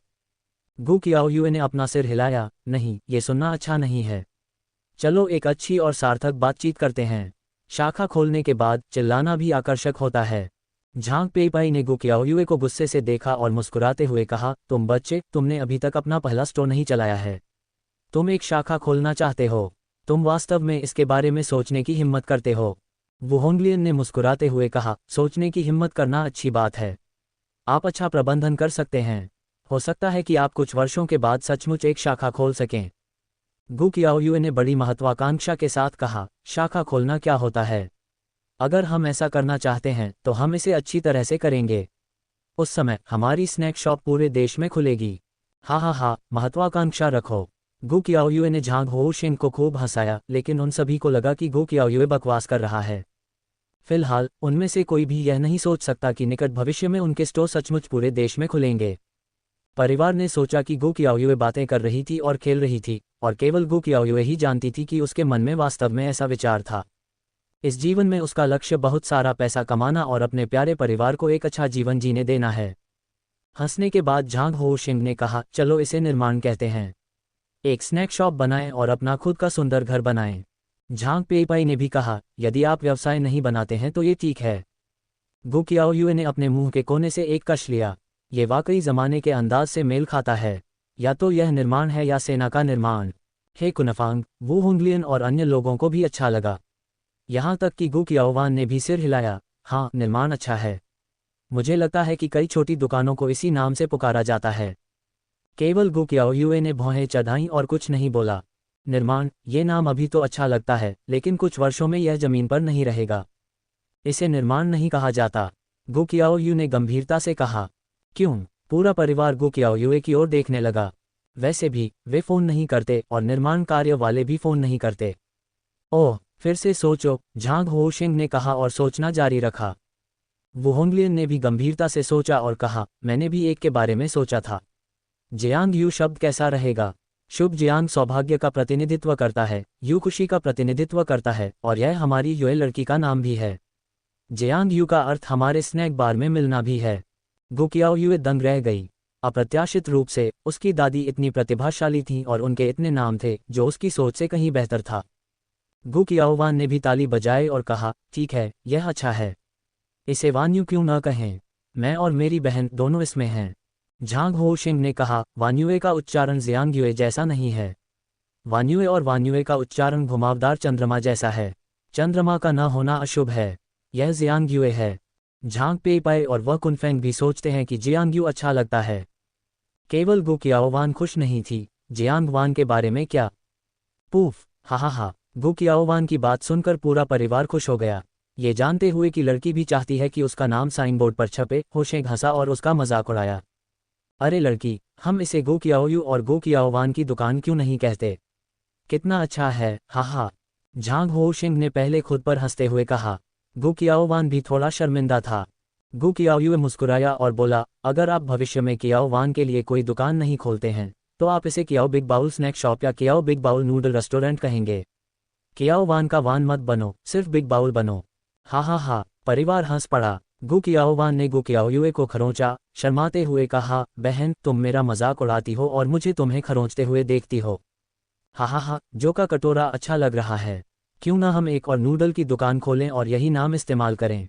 गु कियाओयू ने अपना सिर हिलाया, नहीं, ये सुनना अच्छा नहीं है। चलो एक अच्छी और सार्थक बातचीत करते हैं। शाखा खोलने के बाद चिल्लाना भी आकर्षक होता है। झांग पेइपाई ने गु कियाओयू को गुस्से से देखा और मुस्कुराते हुए कहा, तुम बच्चे, तुमने अभी तक अपना पहला स्टोर नहीं चलाया है। तुम एक शाखा खोलना चाहते हो। तुम वास्तव में इसके बारे में सोचने की हिम्मत करते हो? वो होंगलियन ने मुस्कुराते हुए कहा, सोचने की हिम्मत करना अच्छी बात है। आप अच्छा प्रबंधन कर सकते हैं। हो सकता है कि आप कुछ वर्षों के बाद सचमुच एक शाखा खोल सकें। गु कियाओयू ने बड़ी महत्वाकांक्षा के साथ कहा, शाखा खोलना क्या होता है? अगर हम ऐसा करना चाहते हैं तो हम इसे अच्छी तरह से करेंगे। उस समय हमारी स्नैक शॉप पूरे देश में खुलेगी। हाँ हाँ हाँ, महत्वाकांक्षा रखो। गु कियाओयू ने झांग होशिंग को खूब हंसाया, लेकिन उन सभी को लगा कि गु कियाओयू बकवास कर रहा है। फिलहाल उनमें से कोई भी यह नहीं सोच सकता कि निकट भविष्य में उनके स्टोर सचमुच पूरे देश में खुलेंगे। परिवार ने सोचा कि गु कियाओयू बातें कर रही थी और खेल रही थी, और केवल गु कियाओयू ही जानती थी कि उसके मन में वास्तव में ऐसा विचार था। इस जीवन में उसका लक्ष्य बहुत सारा पैसा कमाना और अपने प्यारे परिवार को एक अच्छा जीवन जीने देना है। हंसने के बाद झांग होशिंग ने कहा, चलो इसे निर्माण कहते हैं। एक स्नैक शॉप बनाएं और अपना खुद का सुंदर घर बनाएं। झांग पेइपाई ने भी कहा, यदि आप व्यवसाय नहीं बनाते हैं तो ये ठीक है। गु कियाओयू ने अपने मुंह के कोने से एक कश लिया। ये वाकई जमाने के अंदाज से मेल खाता है। या तो यह निर्माण है या सेना का निर्माण। हे कुनफांग, वू होंगलियन और अन्य लोगों को भी अच्छा लगा। यहाँ तक कि गु कियाओवान ने भी सिर हिलाया। हाँ, निर्माण अच्छा है। मुझे लगता है कि कई छोटी दुकानों को इसी नाम से पुकारा जाता है। केवल गु कियाओयू ने भौहें चढ़ाईं और कुछ नहीं बोला। निर्माण, ये नाम अभी तो अच्छा लगता है, लेकिन कुछ वर्षों में यह जमीन पर नहीं रहेगा। इसे निर्माण नहीं कहा जाता। गु कियाओयू ने गंभीरता से कहा। क्यों? पूरा परिवार गु कियाओयू की ओर देखने लगा। वैसे भी वे फ़ोन नहीं करते और निर्माण कार्य वाले भी फ़ोन नहीं करते। ओह, फिर से सोचो, झांग होशिंग ने कहा और सोचना जारी रखा। वो होंगलियन ने भी गंभीरता से सोचा और कहा, मैंने भी एक के बारे में सोचा था। जियांग यू शब्द कैसा रहेगा? शुभ जियांग सौभाग्य का प्रतिनिधित्व करता है, यू खुशी का प्रतिनिधित्व करता है, और यह हमारी युए लड़की का नाम भी है। जियांग यू का अर्थ हमारे स्नैक बार में मिलना भी है। गु कियाओयू दंग रह गई। अप्रत्याशित रूप से उसकी दादी इतनी प्रतिभाशाली थीं और उनके इतने नाम थे जो उसकी सोच से कहीं बेहतर था। गु कियाओवान ने भी ताली बजाई और कहा, ठीक है, यह अच्छा है। इसे वान्यू क्यों न कहें? मैं और मेरी बहन दोनों इसमें हैं। झांग होशिंग ने कहा, वान्युए का उच्चारण जियांग्युए जैसा नहीं है। वान्युए और वान्युए का उच्चारण घुमावदार चंद्रमा जैसा है। चंद्रमा का न होना अशुभ है। यह जियांग्युए है। झांग पेइपाई और वह कुनफेंग भी सोचते हैं कि जियांग्यू अच्छा लगता है। केवल गु कियाओवान खुश नहीं थी। जियांगवान के बारे में क्या? पूफ, हा। गु कियाओवान की बात सुनकर पूरा परिवार खुश हो गया, ये जानते हुए कि लड़की भी चाहती है कि उसका नाम साइन बोर्ड पर छपे। होशेंग हंसा और उसका मजाक उड़ाया। अरे लड़की, हम इसे गो कियाओयू और गो कियाओवान की दुकान क्यों नहीं कहते? कितना अच्छा है, हा। झांग होशिंग ने पहले खुद पर हंसते हुए कहा। गु कियाओवान भी थोड़ा शर्मिंदा था। गु कियाओयू मुस्कुराया और बोला, अगर आप भविष्य में कियाओवान के लिए कोई दुकान नहीं खोलते हैं तो आप इसे कियाओ बिग बाउल स्नैक शॉप या कियाओ बिग बाउल नूडल रेस्टोरेंट कहेंगे। कियाओवान का वान मत बनो, सिर्फ बिग बाउल बनो। हा। परिवार हंस पड़ा। गु कियाओवान ने गु कियाओयुए को खरोंचा, शर्माते हुए कहा, बहन तुम मेरा मजाक उड़ाती हो और मुझे तुम्हें खरोंचते हुए देखती हो। हा, जो का कटोरा अच्छा लग रहा है। क्यों ना हम एक और नूडल की दुकान खोलें और यही नाम इस्तेमाल करें।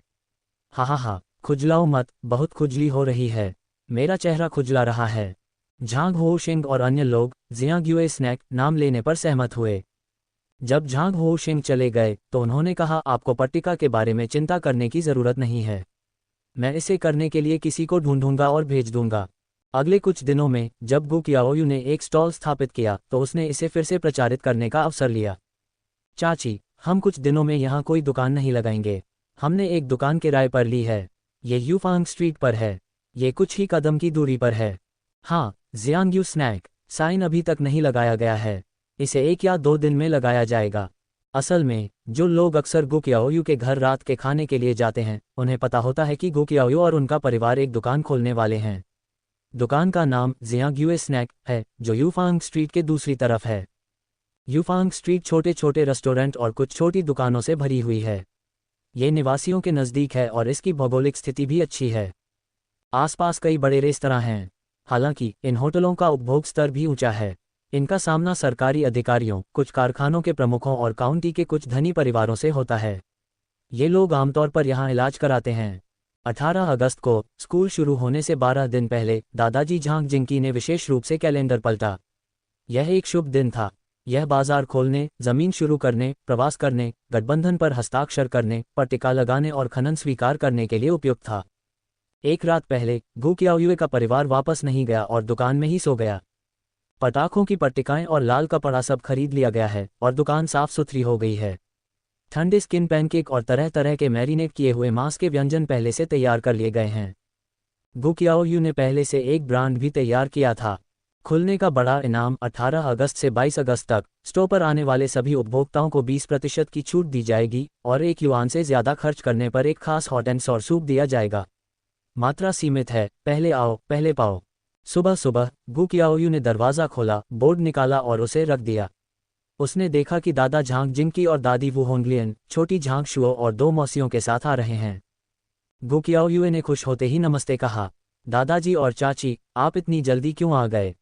हा, खुजलाओ मत, बहुत खुजली हो रही है। मेरा चेहरा खुजला रहा है। झांग होशिंग और अन्य लोग जियांग्युए स्नैक नाम लेने पर सहमत हुए। जब झांग होशिंग चले गए तो उन्होंने कहा, आपको पट्टिका के बारे में चिंता करने की जरूरत नहीं है। मैं इसे करने के लिए किसी को ढूंढूंगा और भेज दूंगा। अगले कुछ दिनों में जब गु कियाओयू ने एक स्टॉल स्थापित किया तो उसने इसे फिर से प्रचारित करने का अवसर लिया। चाची, हम कुछ दिनों में यहाँ कोई दुकान नहीं लगाएंगे। हमने एक दुकान किराए पर ली है। ये यूफांग स्ट्रीट पर है। ये कुछ ही कदम की दूरी पर है। हाँ, जियांग्यू स्नैक साइन अभी तक नहीं लगाया गया है। इसे 1 या 2 दिन में लगाया जाएगा। असल में जो लोग अक्सर गु कियाओयू के घर रात के खाने के लिए जाते हैं उन्हें पता होता है कि गु कियाओयू और उनका परिवार एक दुकान खोलने वाले हैं। दुकान का नाम जियांग्युए स्नैक है, जो यूफांग स्ट्रीट के दूसरी तरफ है। यूफांग स्ट्रीट छोटे छोटे रेस्टोरेंट और कुछ छोटी दुकानों से भरी हुई है। ये निवासियों के नज़दीक है और इसकी भौगोलिक स्थिति भी अच्छी है। आसपास कई बड़े रेस्तरां हैं। हालांकि इन होटलों का उपभोग स्तर भी ऊंचा है। इनका सामना सरकारी अधिकारियों, कुछ कारखानों के प्रमुखों और काउंटी के कुछ धनी परिवारों से होता है। ये लोग आमतौर पर यहाँ इलाज कराते हैं। 18 अगस्त को स्कूल शुरू होने से 12 दिन पहले दादाजी झांग जिंकी ने विशेष रूप से कैलेंडर पलटा। यह एक शुभ दिन था। यह बाजार खोलने, जमीन शुरू करने, प्रवास करने, गठबंधन पर हस्ताक्षर करने, पट्टिका लगाने और खनन स्वीकार करने के लिए उपयुक्त था। एक रात पहले गु कियाओयुए का परिवार वापस नहीं गया और दुकान में ही सो गया। पटाखों की पट्टिकाएं और लाल कपड़ा सब खरीद लिया गया है और दुकान साफ सुथरी हो गई है। ठंडे स्किन पैनकेक और तरह तरह के मैरिनेट किए हुए मांस के व्यंजन पहले से तैयार कर लिए गए हैं। गु कियाओयू ने पहले से एक ब्रांड भी तैयार किया था। खुलने का बड़ा इनाम 18 अगस्त से 22 अगस्त तक स्टोर पर आने वाले सभी उपभोक्ताओं को 20% की छूट दी जाएगी और 1 युआन से ज़्यादा खर्च करने पर एक खास हॉट एंड सॉर सूप दिया जाएगा। मात्रा सीमित है, पहले आओ पहले पाओ। सुबह सुबह गु कियाओयू ने दरवाज़ा खोला, बोर्ड निकाला और उसे रख दिया। उसने देखा कि दादा झांग जिंकी और दादी वू होंगलियन छोटी झांग शुओ और 2 मौसियों के साथ आ रहे हैं। गु कियाओयुए ने खुश होते ही नमस्ते कहा। दादाजी और चाची, आप इतनी जल्दी क्यों आ गए?